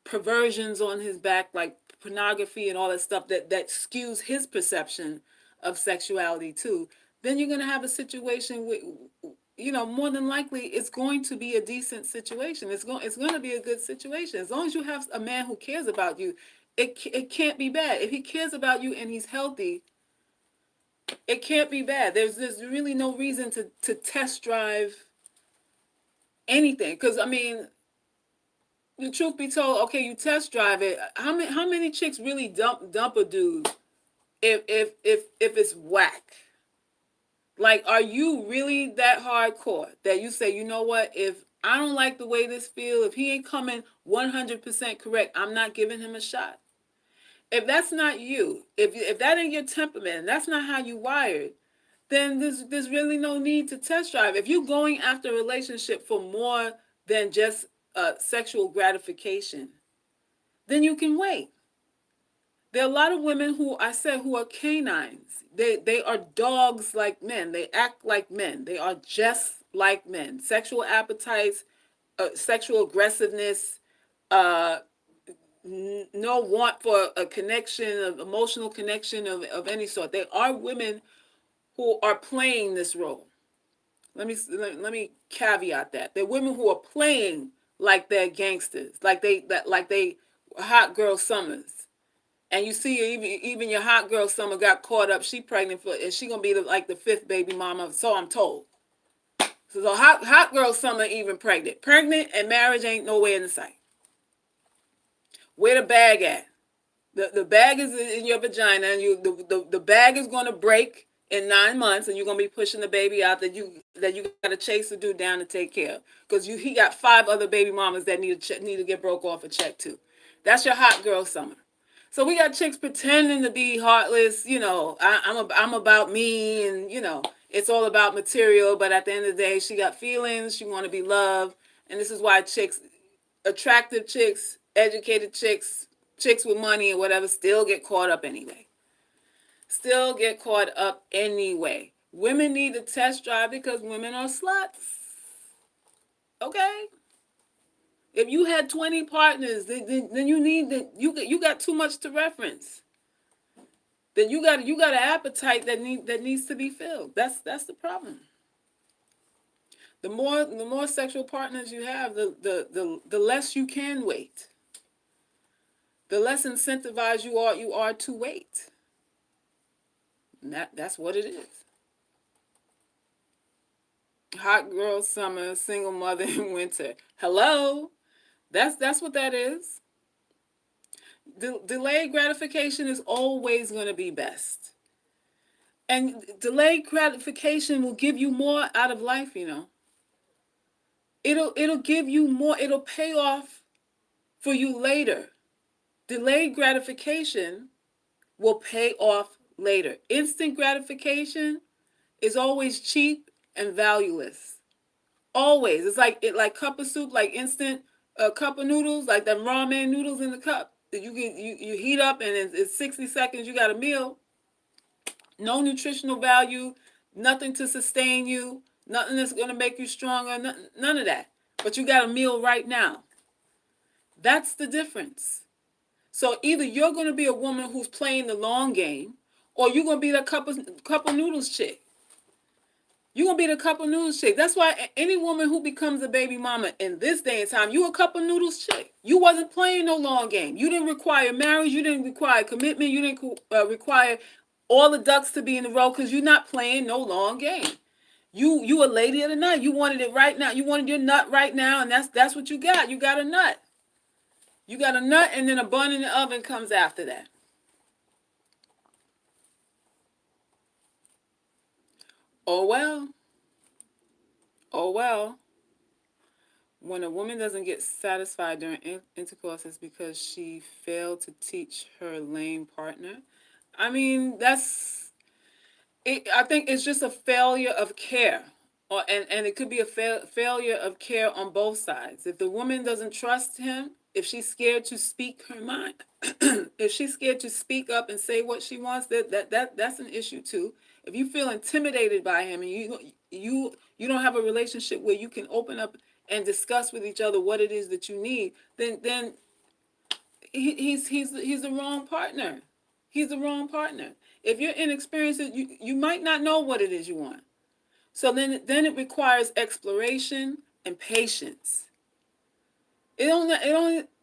perversions on his back, like pornography and all that stuff that skews his perception of sexuality too. Then you're going to have a situation with, more than likely it's going to be a decent situation. It's going to be a good situation as long as you have a man who cares about you. It can't be bad if he cares about you and he's healthy. It can't be bad. There's really no reason to test drive anything, because I mean, the truth be told, okay, you test drive it. How many chicks really dump a dude if it's whack? Like, are you really that hardcore that you say, you know what? If I don't like the way this feel, if he ain't coming 100% correct, I'm not giving him a shot. If that's not you, if that ain't your temperament, and that's not how you wired, then there's really no need to test drive. If you're going after a relationship for more than just sexual gratification, then you can wait. There are a lot of women who I said who are canines. They are dogs like men. They act like men. They are just like men. Sexual appetites, sexual aggressiveness, uh, no want for a connection, of emotional connection of any sort. They are women who are playing this role. Let me caveat that. They're women who are playing like they're gangsters, like they hot girl summers. And you see, even your hot girl summer got caught up. She pregnant for, and she gonna be like the fifth baby mama. So I'm told. So the hot girl summer even pregnant, and marriage ain't nowhere in the sight. Where the bag at? The bag is in your vagina, and the bag is gonna break in 9 months, and you're gonna be pushing the baby out that you got to chase to do down to take care of, because he got 5 other baby mamas that need to get broke off a check too. That's your hot girl summer. So we got chicks pretending to be heartless. I'm about me, and it's all about material. But at the end of the day, she got feelings. She want to be loved, and this is why attractive chicks, educated chicks, chicks with money and whatever, still get caught up anyway. Still get caught up anyway. Women need to test drive because women are sluts. Okay. If you had 20 partners, then you got too much to reference. Then you got an appetite that needs to be filled. That's the problem. The more sexual partners you have, the less you can wait. The less incentivized you are to wait. And that's what it is. Hot girl summer, single mother in winter. Hello, that's what that is. Delayed gratification is always going to be best. And delayed gratification will give you more out of life, It'll give you more, it'll pay off for you later. Delayed gratification will pay off later. Instant gratification is always cheap and valueless. Always. It's like cup of soup, like instant cup of noodles, like the ramen noodles in the cup that you heat up, and it's 60 seconds you got a meal. No nutritional value, nothing to sustain you, nothing that's going to make you stronger, none of that. But you got a meal right now. That's the difference. So either you're going to be a woman who's playing the long game, or you're going to be the cup of noodles chick. You're going to be the cup of noodles chick. That's why any woman who becomes a baby mama in this day and time, you a cup of noodles chick. You wasn't playing no long game. You didn't require marriage. You didn't require commitment. You didn't require all the ducks to be in a row, because you're not playing no long game. You a lady of the night. You wanted it right now. You wanted your nut right now, and that's what you got. You got a nut. You got a nut, and then a bun in the oven comes after that. Oh well. Oh well. When a woman doesn't get satisfied during intercourse, it's because she failed to teach her lame partner. I mean, I think it's just a failure of care. And it could be a failure of care on both sides. If the woman doesn't trust him, if she's scared to speak her mind, if she's scared to speak up and say what she wants, that's an issue too. If you feel intimidated by him, and you don't have a relationship where you can open up and discuss with each other what it is that you need, then he's the wrong partner. He's the wrong partner. If you're inexperienced, you might not know what it is you want. So then it requires exploration and patience. It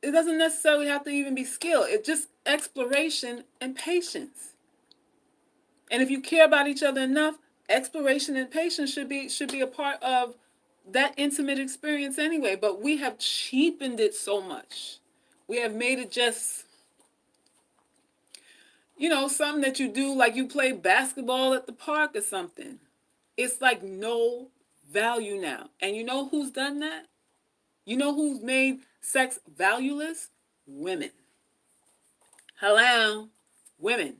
doesn't necessarily have to even be skill. It's just exploration and patience. And if you care about each other enough, exploration and patience should be a part of that intimate experience anyway. But we have cheapened it so much. We have made it just, something that you do, like you play basketball at the park or something. It's like no value now. And you know who's done that? You know who's made sex valueless? Women. Hello? Women.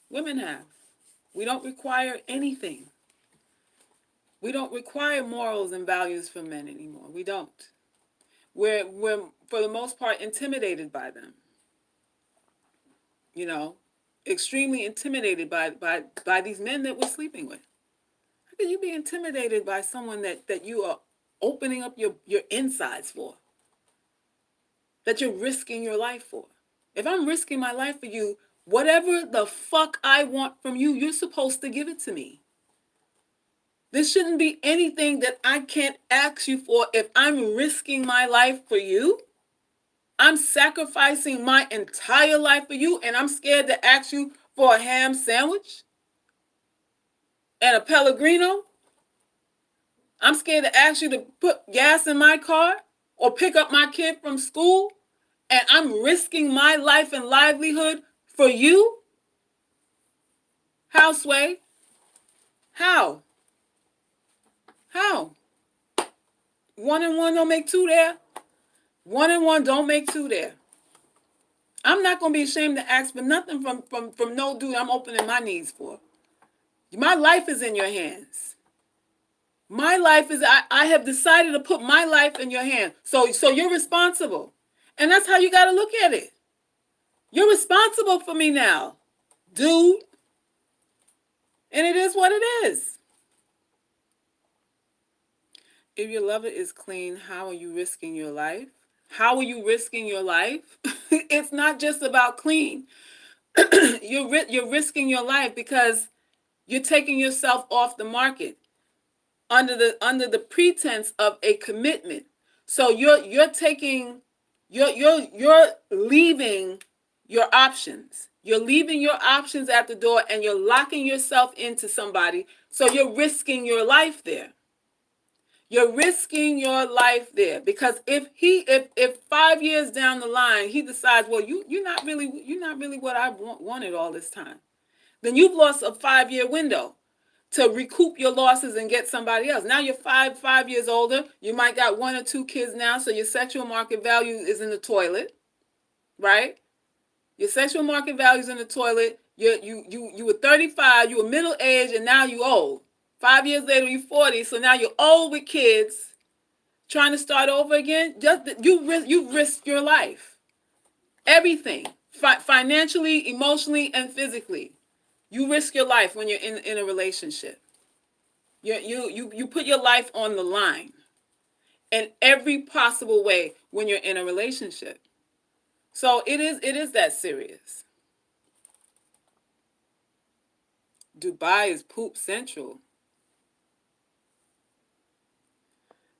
Women have. We don't require anything. We don't require morals and values from men anymore. We don't. We're for the most part intimidated by them. you know, extremely intimidated by these men that we're sleeping with. How can you be intimidated by someone that you are opening up your insides for, that you're risking your life for? If I'm risking my life for you, whatever the fuck I want from you, you're supposed to give it to me. There shouldn't be anything that I can't ask you for if I'm risking my life for you. I'm sacrificing my entire life for you, and I'm scared to ask you for a ham sandwich and a Pellegrino. I'm scared to ask you to put gas in my car or pick up my kid from school, and I'm risking my life and livelihood for you? How, Sway? How? How? One and one don't make two there. One and one don't make two there. I'm not going to be ashamed to ask for nothing from no dude I'm opening my knees for. My life is in your hands. My life is, I have decided to put my life in your hand. So you're responsible. And that's how you got to look at it. You're responsible for me now, dude. And it is what it is. If your lover is clean, how are you risking your life? How are you risking your life? It's not just about clean. You're risking your life because you're taking yourself off the market under the pretense of a commitment. So you're leaving your options. You're leaving your options at the door and you're locking yourself into somebody. So you're risking your life there. You're risking your life there because if 5 years down the line he decides, well, you're not really what I wanted all this time, then you've lost a 5 year window to recoup your losses and get somebody else. Now you're five years older. You might got one or two kids now, so your sexual market value is in the toilet, right? Your sexual market value is in the toilet. You were 35, you were middle aged, and now you old. 5 years later, you're 40, so now you're old with kids, trying to start over again. Just you risk your life, everything, financially, emotionally, and physically. You risk your life when you're in a relationship. You put your life on the line in every possible way when you're in a relationship. So it is that serious. Dubai is poop central.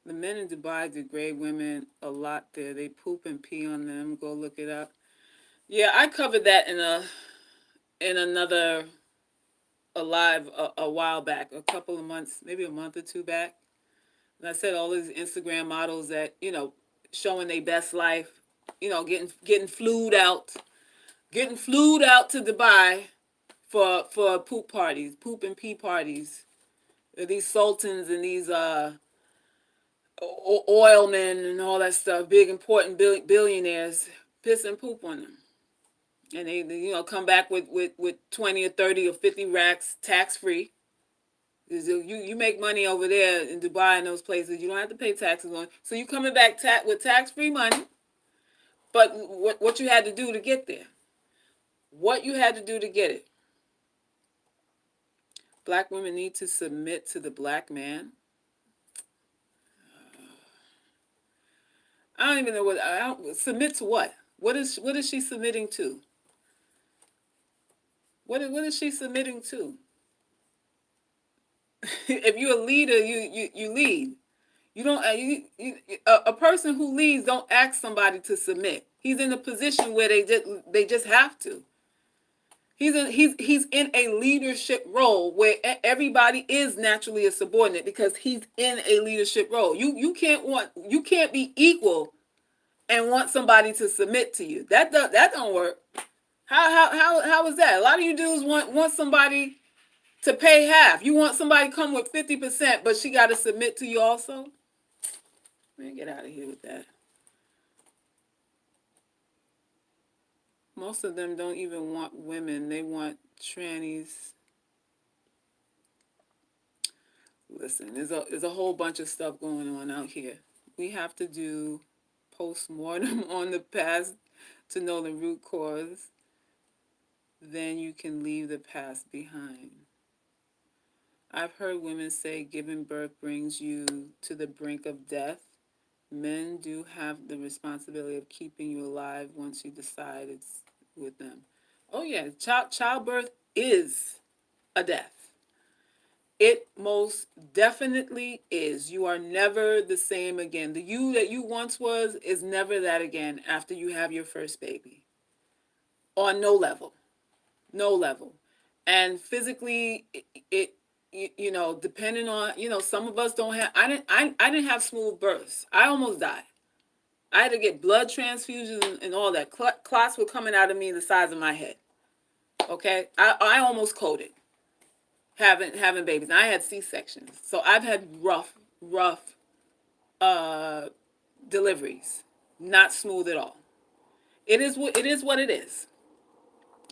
The men in Dubai degrade women a lot there. They poop and pee on them. Go look it up. Yeah, I covered that in another live a while back, a couple of months, maybe a month or two back. And I said all these Instagram models that, showing their best life, getting flued out to Dubai for poop parties, poop and pee parties. These sultans and these oil men and all that stuff, big important billionaires, piss and poop on them. And they come back with 20 or 30 or 50 racks tax free. You make money over there in Dubai and those places. You don't have to pay taxes on. So you coming back with tax free money. But what you had to do to get there? What you had to do to get it? Black women need to submit to the black man. I don't even know submit to what. What is she submitting to? What is she submitting to? If you're a leader, you lead. You don't. A person who leads don't ask somebody to submit. He's in a position where they just have to. He's in a leadership role where everybody is naturally a subordinate because he's in a leadership role. You can't be equal and want somebody to submit to you. That don't work. How is that? A lot of you dudes want somebody to pay half. You want somebody to come with 50%, but she got to submit to you also. Man, get out of here with that. Most of them don't even want women. They want trannies. Listen, there's a whole bunch of stuff going on out here. We have to do post-mortem on the past to know the root cause. then you can leave the past behind. I've heard women say giving birth brings you to the brink of death. Men do have the responsibility of keeping you alive once you decide it's with them. Oh yeah, childbirth is a death. It most definitely is. You are never the same again. The you that you once was is never that again after you have your first baby. On no level. No level. And physically, it you know, depending on, you know, some of us don't have, I didn't have smooth births. I almost died. I had to get blood transfusions and all that. Clots were coming out of me the size of my head. Okay? I almost coded having babies. And I had C-sections. So I've had rough uh, deliveries. Not smooth at all. It is what it is.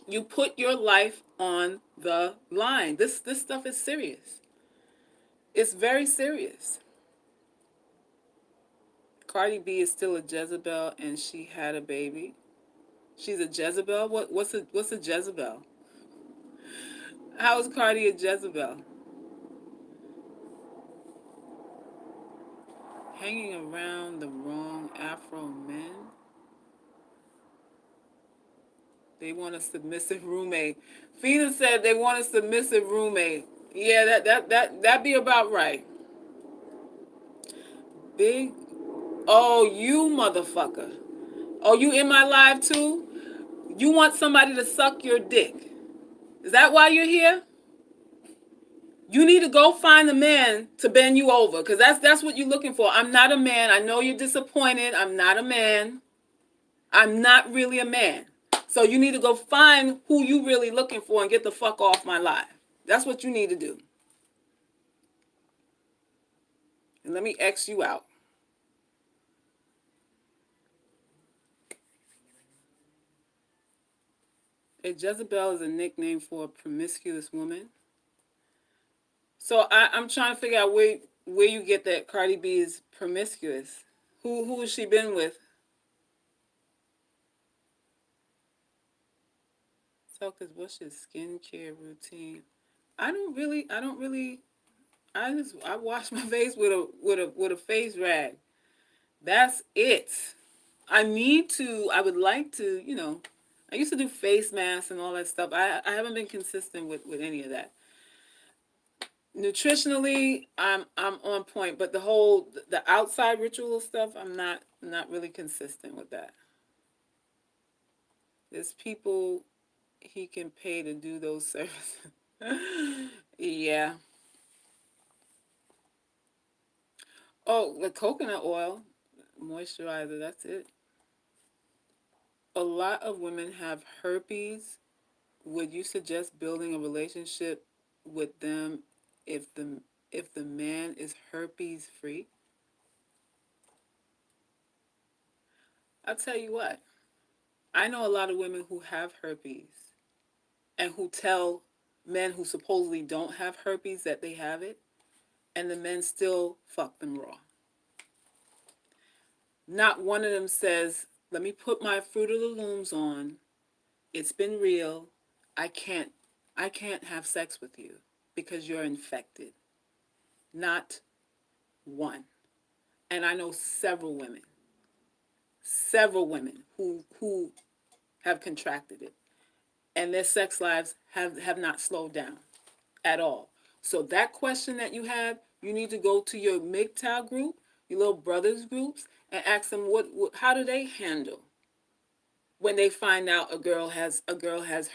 You put your life on the line. This stuff is serious. It's very serious. Cardi B is still a Jezebel and she had a baby. She's a Jezebel? What's a Jezebel? How is Cardi a Jezebel? Hanging around the wrong Afro men? They want a submissive roommate. Fina said they want a submissive roommate. Yeah, that be about right. Big. Oh, you motherfucker. Oh, you in my live too? You want somebody to suck your dick? Is that why you're here? You need to go find a man to bend you over, because that's what you're looking for. I'm not a man. I know you're disappointed. I'm not a man. I'm not really a man. So you need to go find who you really looking for and get the fuck off my life. That's what you need to do. And let me X you out. A Jezebel is a nickname for a promiscuous woman. So I'm trying to figure out where you get that Cardi B is promiscuous. Who has she been with? So, cause what's your skincare routine? I don't really. I wash my face with a face rag. That's it. I would like to, you know, I used to do face masks and all that stuff. I haven't been consistent with any of that. Nutritionally, I'm on point, but the outside ritual stuff, I'm not really consistent with that. There's people he can pay to do those services. Yeah. Oh, the coconut oil, moisturizer, that's it. A lot of women have herpes. Would you suggest building a relationship with them if the man is herpes free? I'll tell you what. I know a lot of women who have herpes and who tell men who supposedly don't have herpes that they have it, and the men still fuck them raw. Not one of them says, "Let me put my Fruit of the Looms on. It's been real. I can't I can't have sex with you because you're infected." Not one. And I know several women who have contracted it, and their sex lives have not slowed down at all. So that question that you have, you need to go to your MGTOW group, your little brothers groups, and ask them what how do they handle when they find out a girl has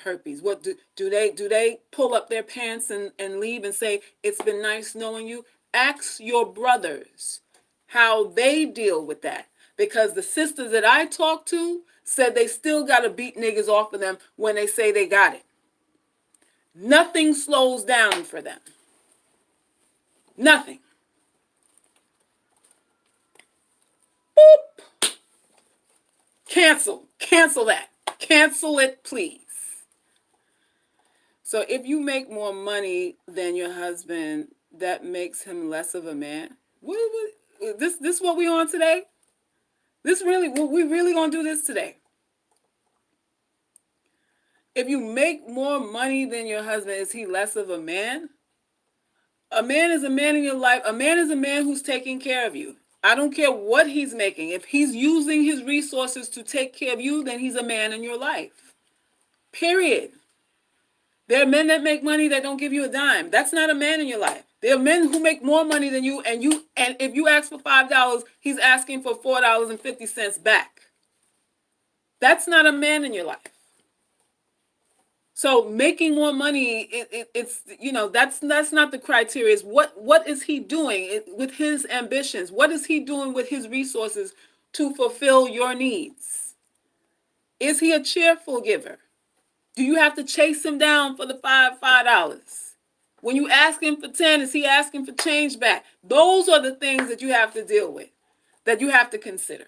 herpes. What do they pull up their pants and leave and say, "It's been nice knowing you"? Ask your brothers how they deal with that, because the sisters that I talked to said they still got to beat niggas off of them when they say they got it. Nothing slows down for them. Nothing. Boop. Cancel that. Cancel it, please. So if you make more money than your husband, that makes him less of a man. This what we on today? We really gonna do this today? If you make more money than your husband, is he less of a man? A man is a man in your life. A man is a man who's taking care of you. I don't care what he's making. If he's using his resources to take care of you, then he's a man in your life. Period. There are men that make money that don't give you a dime. That's not a man in your life. There are men who make more money than you, and if you ask for $5, he's asking for $4.50 back. That's not a man in your life. So making more money, it's that's not the criteria. It's what is he doing with his ambitions? What is he doing with his resources to fulfill your needs? Is he a cheerful giver? Do you have to chase him down for the $5? When you ask him for 10, is he asking for change back? Those are the things that you have to deal with, that you have to consider.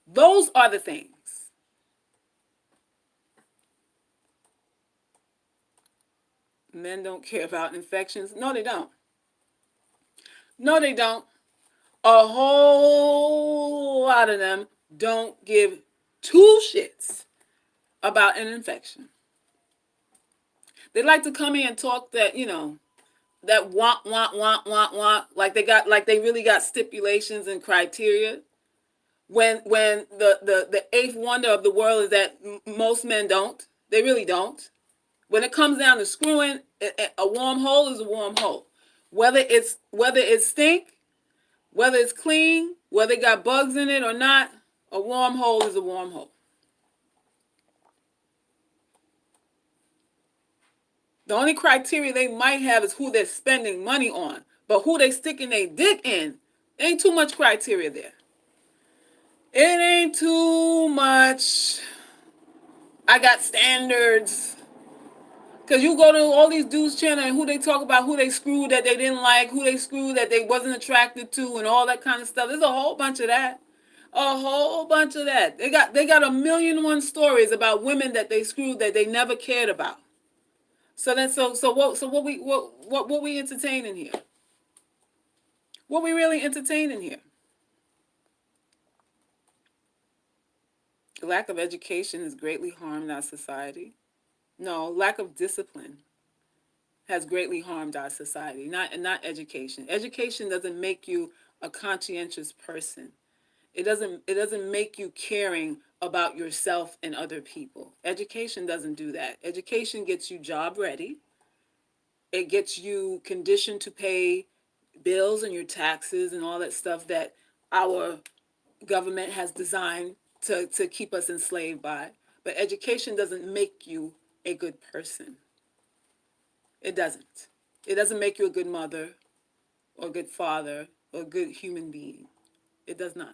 Those are the things. Men don't care about infections. No, they don't. No, they don't. A whole lot of them don't give two shits about an infection. They like to come in and talk that, that want, like they really got stipulations and criteria. When the eighth wonder of the world is that most men don't. They really don't. When it comes down to screwing, a warm hole is a warm hole. Whether it's stink, whether it's clean, whether it got bugs in it or not, a warm hole is a warm hole. The only criteria they might have is who they're spending money on. But who they sticking their dick in, ain't too much criteria there. It ain't too much. I got standards. Because you go to all these dudes channel and who they talk about, who they screwed that they didn't like, who they screwed that they wasn't attracted to, and all that kind of stuff. There's a whole bunch of that. A whole bunch of that. They got a million and one stories about women that they screwed that they never cared about. What we entertaining here? What we really entertaining here? The lack of education has greatly harmed our society. No, lack of discipline has greatly harmed our society. Not education. Education doesn't make you a conscientious person. It doesn't make you caring about yourself and other people. Education doesn't do that. Education gets you job ready. It gets you conditioned to pay bills and your taxes and all that stuff that our government has designed to keep us enslaved by. But education doesn't make you a good person. It doesn't. It doesn't make you a good mother or a good father or a good human being. It does not.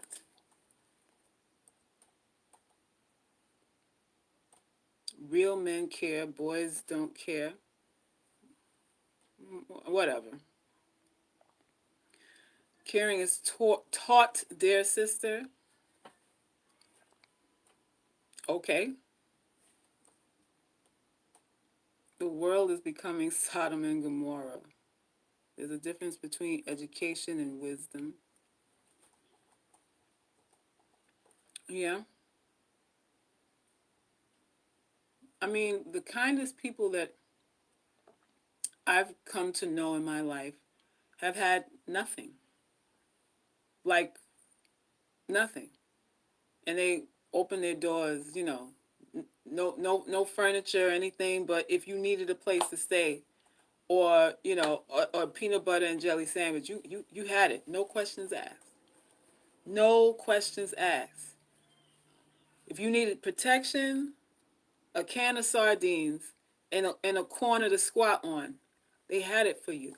Real men care, boys don't care. Whatever. Caring is taught, dear sister. Okay. The world is becoming Sodom and Gomorrah. There's a difference between education and wisdom. Yeah. I mean, the kindest people that I've come to know in my life have had nothing. Like nothing. And they open their doors, no furniture or anything, but if you needed a place to stay or, or peanut butter and jelly sandwich, you had it. No questions asked. No questions asked. If you needed protection, a can of sardines, and a corner to squat on, they had it for you.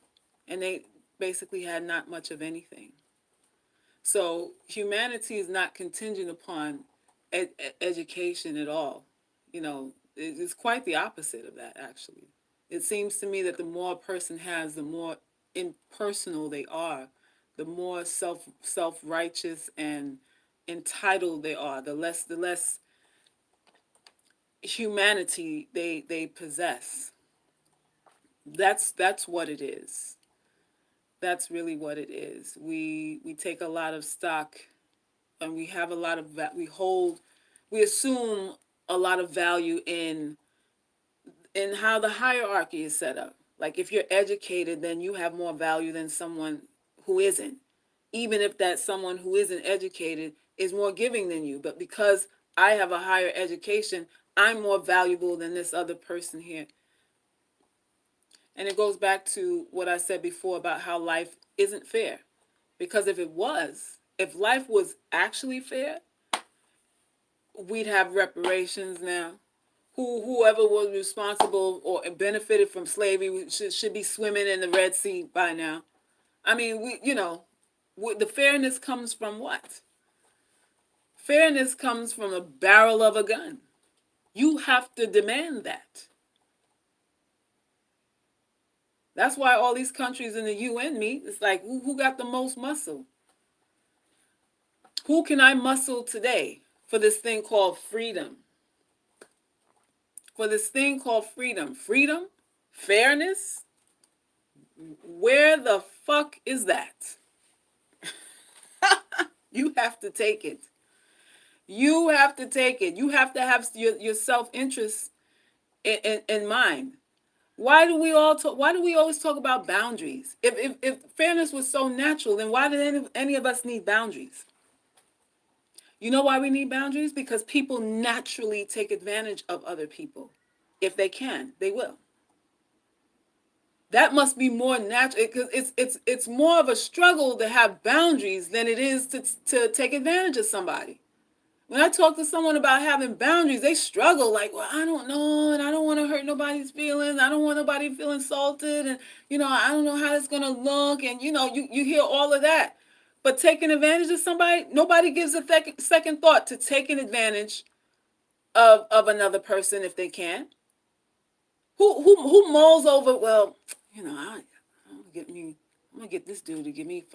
And they basically had not much of anything. So humanity is not contingent upon education at all. It's quite the opposite of that, actually. It seems to me that the more a person has, the more impersonal they are, the more self-righteous and entitled they are, the less humanity they possess. That's what it is. That's really what it is. We take a lot of stock, and we have a lot of we assume a lot of value in how the hierarchy is set up. Like if you're educated, then you have more value than someone who isn't. Even if that someone who isn't educated is more giving than you, but because I have a higher education, I'm more valuable than this other person here. And it goes back to what I said before about how life isn't fair. Because if life was actually fair, we'd have reparations now. Whoever was responsible or benefited from slavery should be swimming in the Red Sea by now. I mean, the fairness comes from what? Fairness comes from a barrel of a gun. You have to demand that. That's why all these countries in the UN meet. It's like, who got the most muscle? Who can I muscle today for this thing called freedom? For this thing called freedom. Freedom? Fairness? Where the fuck is that? You have to take it. You have to take it. You have to have your self-interest in mind. Why do we always talk about boundaries? If fairness was so natural, then why did any of us need boundaries? You know why we need boundaries? Because people naturally take advantage of other people. If they can, they will. That must be more natural, because it's more of a struggle to have boundaries than it is to take advantage of somebody. When I talk to someone about having boundaries, they struggle like, well, I don't know, and I don't want to hurt nobody's feelings. I don't want nobody to feel insulted, and I don't know how it's gonna look, and you hear all of that. But taking advantage of somebody, nobody gives a second thought to taking advantage of another person if they can. Who mulls over? Well, I'm gonna get me. I'm gonna get this dude to give me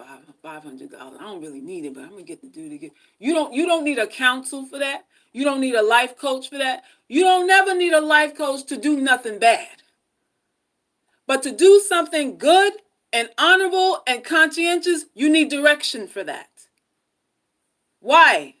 $500. I don't really need it, but I'm gonna get the dude to get. You don't need a counsel for that. You don't need a life coach for that. You don't never need a life coach to do nothing bad. But to do something good and honorable and conscientious, you need direction for that. Why?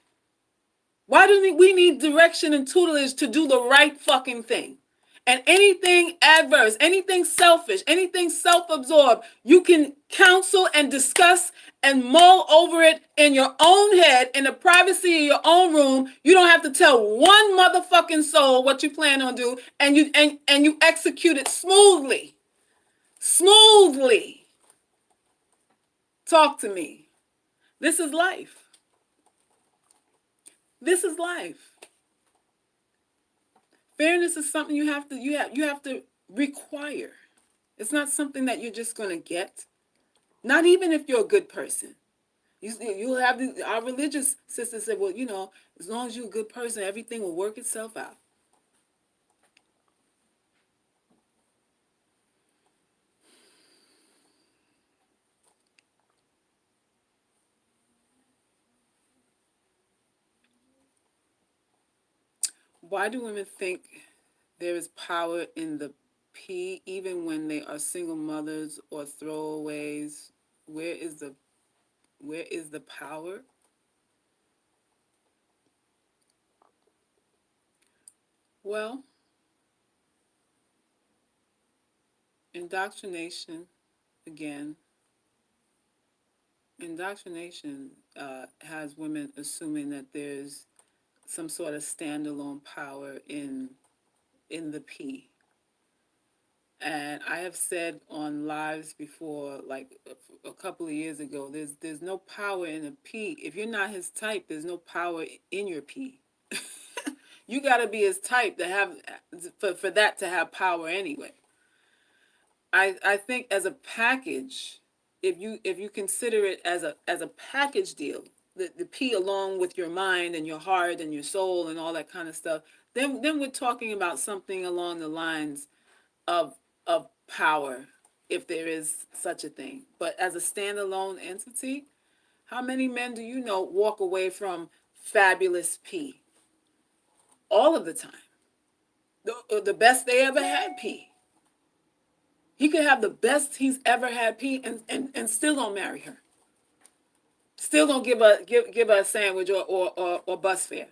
Why do we need direction and tutelage to do the right fucking thing? And anything adverse, anything selfish, anything self-absorbed, you can counsel and discuss and mull over it in your own head, in the privacy of your own room. You don't have to tell one motherfucking soul what you plan on doing, and you execute it smoothly. Smoothly. Talk to me. This is life. This is life. Fairness is something you have to require. It's not something that you're just going to get. Not even if you're a good person. You'll have our religious sisters say, well, as long as you're a good person, everything will work itself out. Why do women think there is power in the P, even when they are single mothers or throwaways? Where is the power? Well, indoctrination, again, has women assuming that there's some sort of standalone power in the P. And I have said on lives before, like a couple of years ago, there's no power in a P. If you're not his type, there's no power in your P. You got to be his type to have for that to have power anyway. I think as a package, if you consider it as a package deal, the P along with your mind and your heart and your soul and all that kind of stuff, then we're talking about something along the lines of power, if there is such a thing. But as a standalone entity, how many men do you know walk away from fabulous P all of the time? The best they ever had P. He could have the best he's ever had P and still don't marry her. Still don't give her a sandwich or bus fare.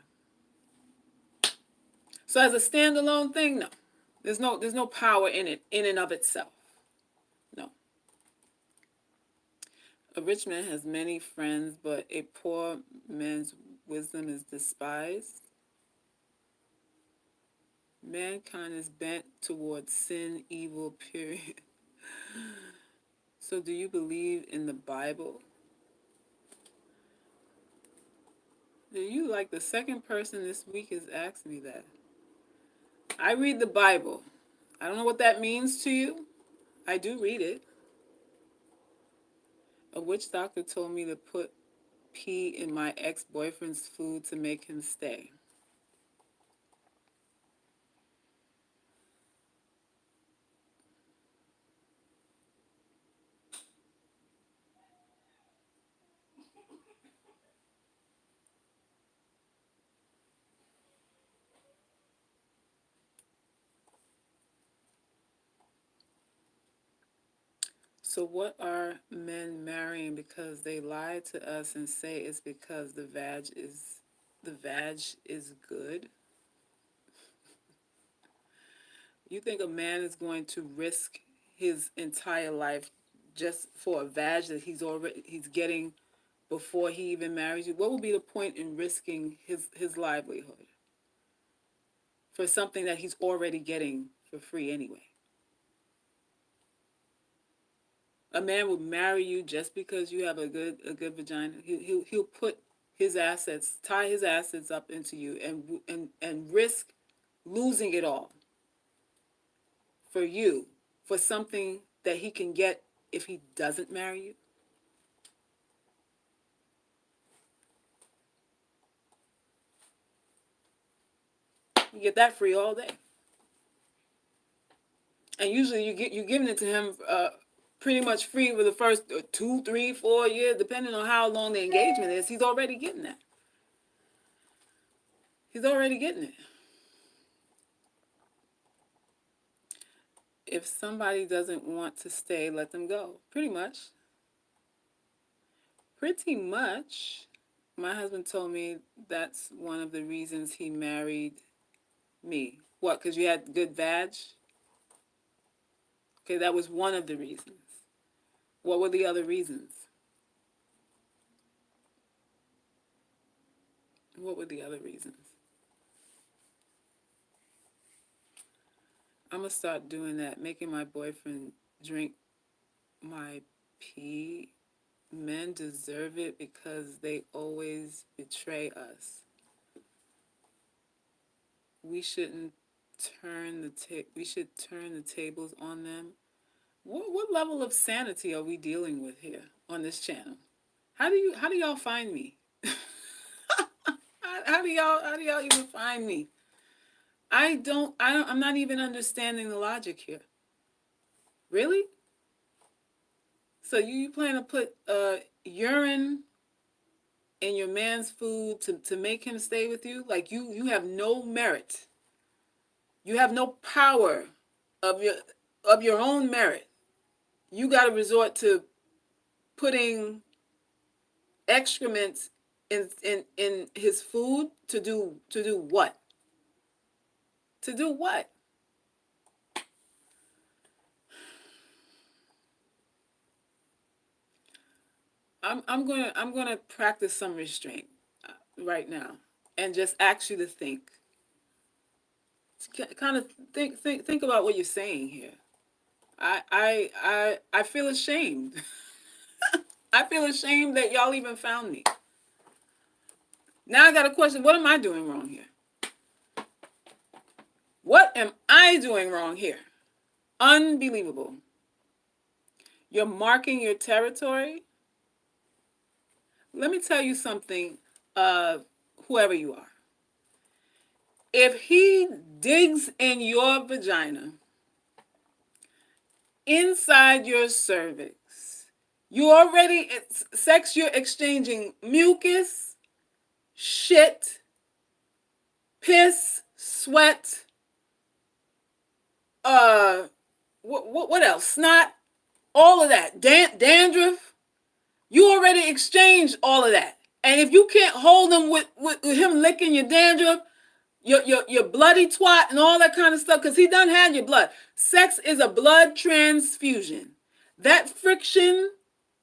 So as a standalone thing, no. There's no power in it, in and of itself. No. A rich man has many friends, but a poor man's wisdom is despised. Mankind is bent towards sin, evil, period. So do you believe in the Bible? Do you, like, the second person this week has asked me that? I read the Bible. I don't know what that means to you. I do read it. A witch doctor told me to put pee in my ex-boyfriend's food to make him stay. So what are men marrying because they lie to us and say it's because the vag is good? You think a man is going to risk his entire life just for a vag that he's getting before he even marries you? What would be the point in risking his livelihood for something that he's already getting for free anyway? A man would marry you just because you have a good vagina. He'll put tie his assets up into you, and risk losing it all for you, for something that he can get if he doesn't marry you. You get that free all day, and usually you're giving it to him pretty much free for the first 2, 3, 4 years, depending on how long the engagement is. He's already getting that. He's already getting it. If somebody doesn't want to stay, let them go. Pretty much. Pretty much. My husband told me that's one of the reasons he married me. What, because you had good vag? Okay, that was one of the reasons. What were the other reasons? What were the other reasons? I'm going to start doing that, making my boyfriend drink my pee. Men deserve it because they always betray us. We shouldn't we should turn the tables on them. What level of sanity are we dealing with here on this channel? How do y'all find me? how do y'all even find me? I'm not even understanding the logic here. Really? So you plan to put urine in your man's food to make him stay with you? Like you have no merit. You have no power of your own merit. You got to resort to putting excrements in his food to do what? To do what? I'm gonna practice some restraint right now, and just ask you to think. Kind of think about what you're saying here. I feel ashamed. I feel ashamed that y'all even found me. Now I got a question. What am I doing wrong here? What am I doing wrong here? Unbelievable. You're marking your territory. Let me tell you something, whoever you are. If he digs in your vagina, inside your cervix, you're exchanging mucus, shit, piss, sweat, what else? Snot, all of that. Dandruff. You already exchanged all of that. And if you can't hold him with him licking your dandruff, your bloody twat and all that kind of stuff, because he done had your blood. Sex is a blood transfusion. That friction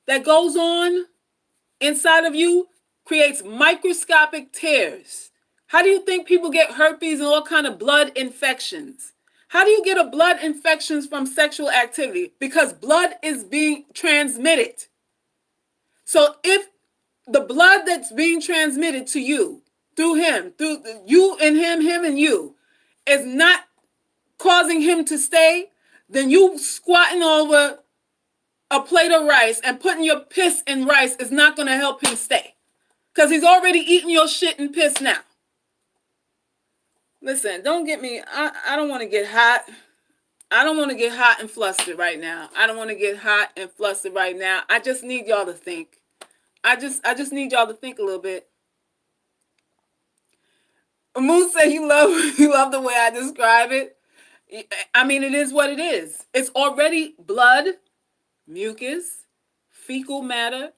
that goes on inside of you creates microscopic tears. How do you think people get herpes and all kind of blood infections? How do you get a blood infections from sexual activity? Because blood is being transmitted. So if the blood that's being transmitted to you through him, through you and him and you, is not causing him to stay, then you squatting over a plate of rice and putting your piss in rice is not going to help him stay. Because he's already eating your shit and piss now. Listen, don't get me, I don't want to get hot. I don't want to get hot and flustered right now. I don't want to get hot and flustered right now. I just need y'all to think. I just need y'all to think a little bit. Moon said you love the way I describe it. I mean, it is what it is. It's already blood, mucus, fecal matter,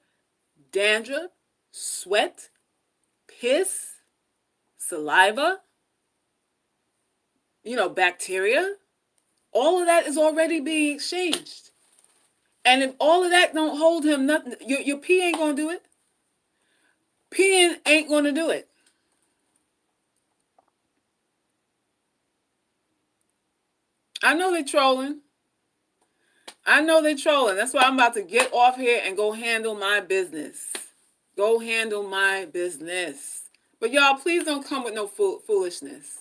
dandruff, sweat, piss, saliva, bacteria. All of that is already being exchanged. And if all of that don't hold him, nothing, your pee ain't going to do it. Peeing ain't going to do it. I know they're trolling. That's why I'm about to get off here and go handle my business. But y'all, please don't come with no foolishness.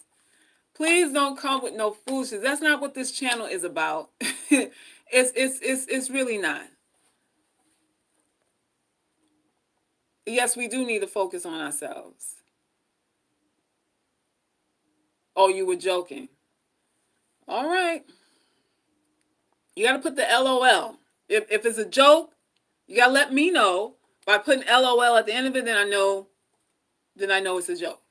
Please don't come with no foolishness. That's not what this channel is about. It's really not. Yes, we do need to focus on ourselves. Oh, you were joking. All right. You got to put the LOL. If it's a joke, you got to let me know by putting LOL at the end of it, then I know it's a joke.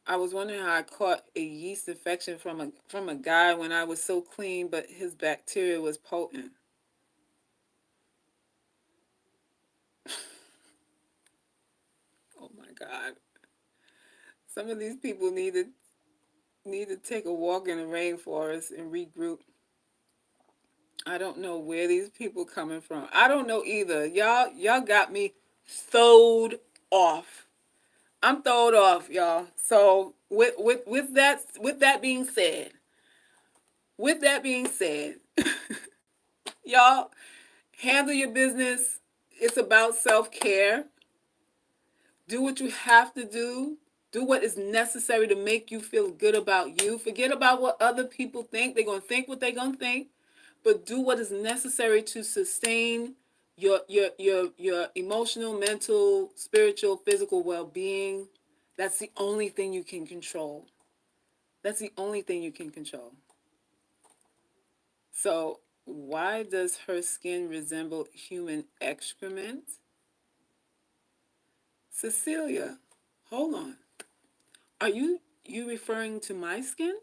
I was wondering how I caught a yeast infection from a guy when I was so clean, but his bacteria was potent. Oh my God. Some of these people need to take a walk in the rainforest and regroup. I don't know where these people coming from. I don't know either. Y'all got me throwed off. I'm throwed off, y'all. So with that being said, y'all handle your business. It's about self-care. Do what you have to do. Do what is necessary to make you feel good about you. Forget about what other people think. They're going to think what they're going to think. But do what is necessary to sustain your emotional, mental, spiritual, physical well-being. That's the only thing you can control. So why does her skin resemble human excrement? Cecilia, hold on. Are you referring to my skin?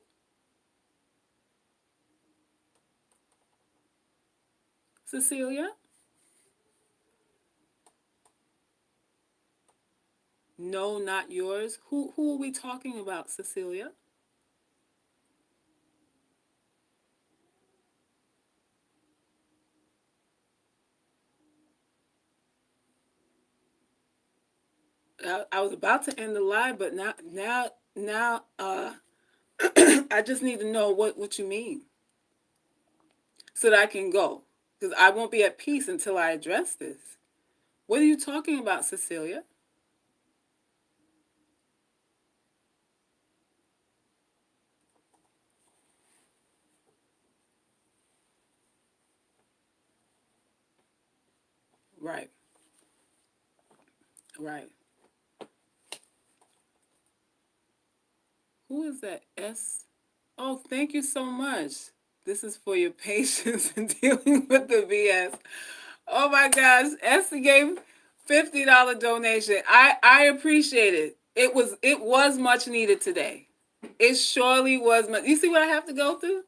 Cecilia? No, not yours. Who are we talking about, Cecilia? I was about to end the live, but now I just need to know what you mean so that I can go, because I won't be at peace until I address this. What are you talking about, Cecilia? Right. Who is that? S? Oh, thank you so much. This is for your patience in dealing with the BS. Oh my gosh, Esther gave $50 donation. I appreciate it. It was much needed today. It surely was much. You see what I have to go through?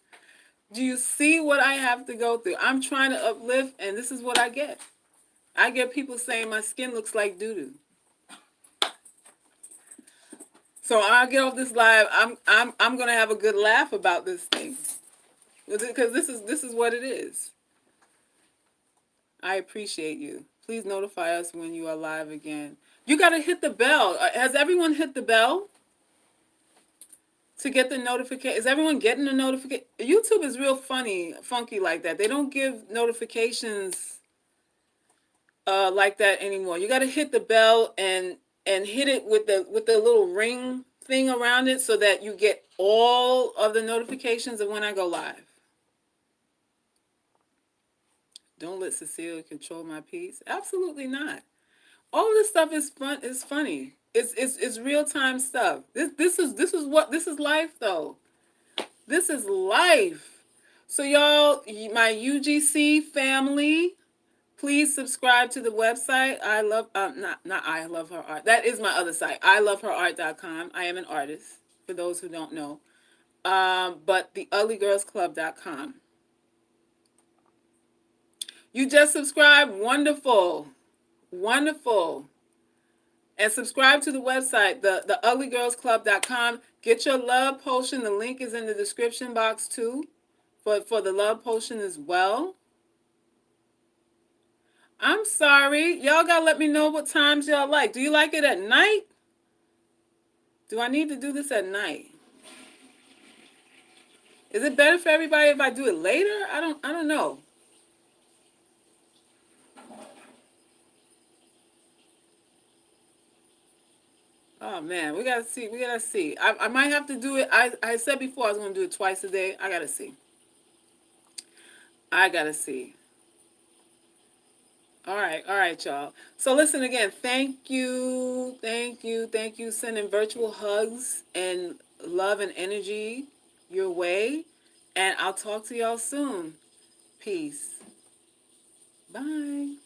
Do you see what I have to go through? I'm trying to uplift, and this is what I get. I get people saying my skin looks like doo-doo. So I'll get off this live. I'm gonna have a good laugh about this thing because this is what it is. I appreciate you. Please notify us when you are live again. You gotta hit the bell. Has everyone hit the bell to get the notification? Is everyone getting the notification? YouTube is real funky like that. They don't give notifications like that anymore. You gotta hit the bell and hit it with the little ring thing around it so that you get all of the notifications of when I go live. Don't let Cecilia control my peace. Absolutely not. All this stuff is fun. It's funny. It's real time stuff. This is life though. This is life. So y'all, my UGC family, please subscribe to the website. I love not I love her art. That is my other site. iloveherart.com. I am an artist for those who don't know. But the uglygirlsclub.com. You just subscribed. Wonderful. Wonderful. And subscribe to the website, the uglygirlsclub.com. Get your love potion. The link is in the description box too for the love potion as well. I'm sorry. Y'all got to let me know what times y'all like. Do you like it at night? Do I need to do this at night? Is it better for everybody if I do it later? I don't know. Oh man, we gotta see. We gotta see. I might have to do it. I said before I was gonna do it twice a day. I gotta see. I gotta see. All right, y'all. So listen again. Thank you. Sending virtual hugs and love and energy your way, and I'll talk to y'all soon. Peace. Bye.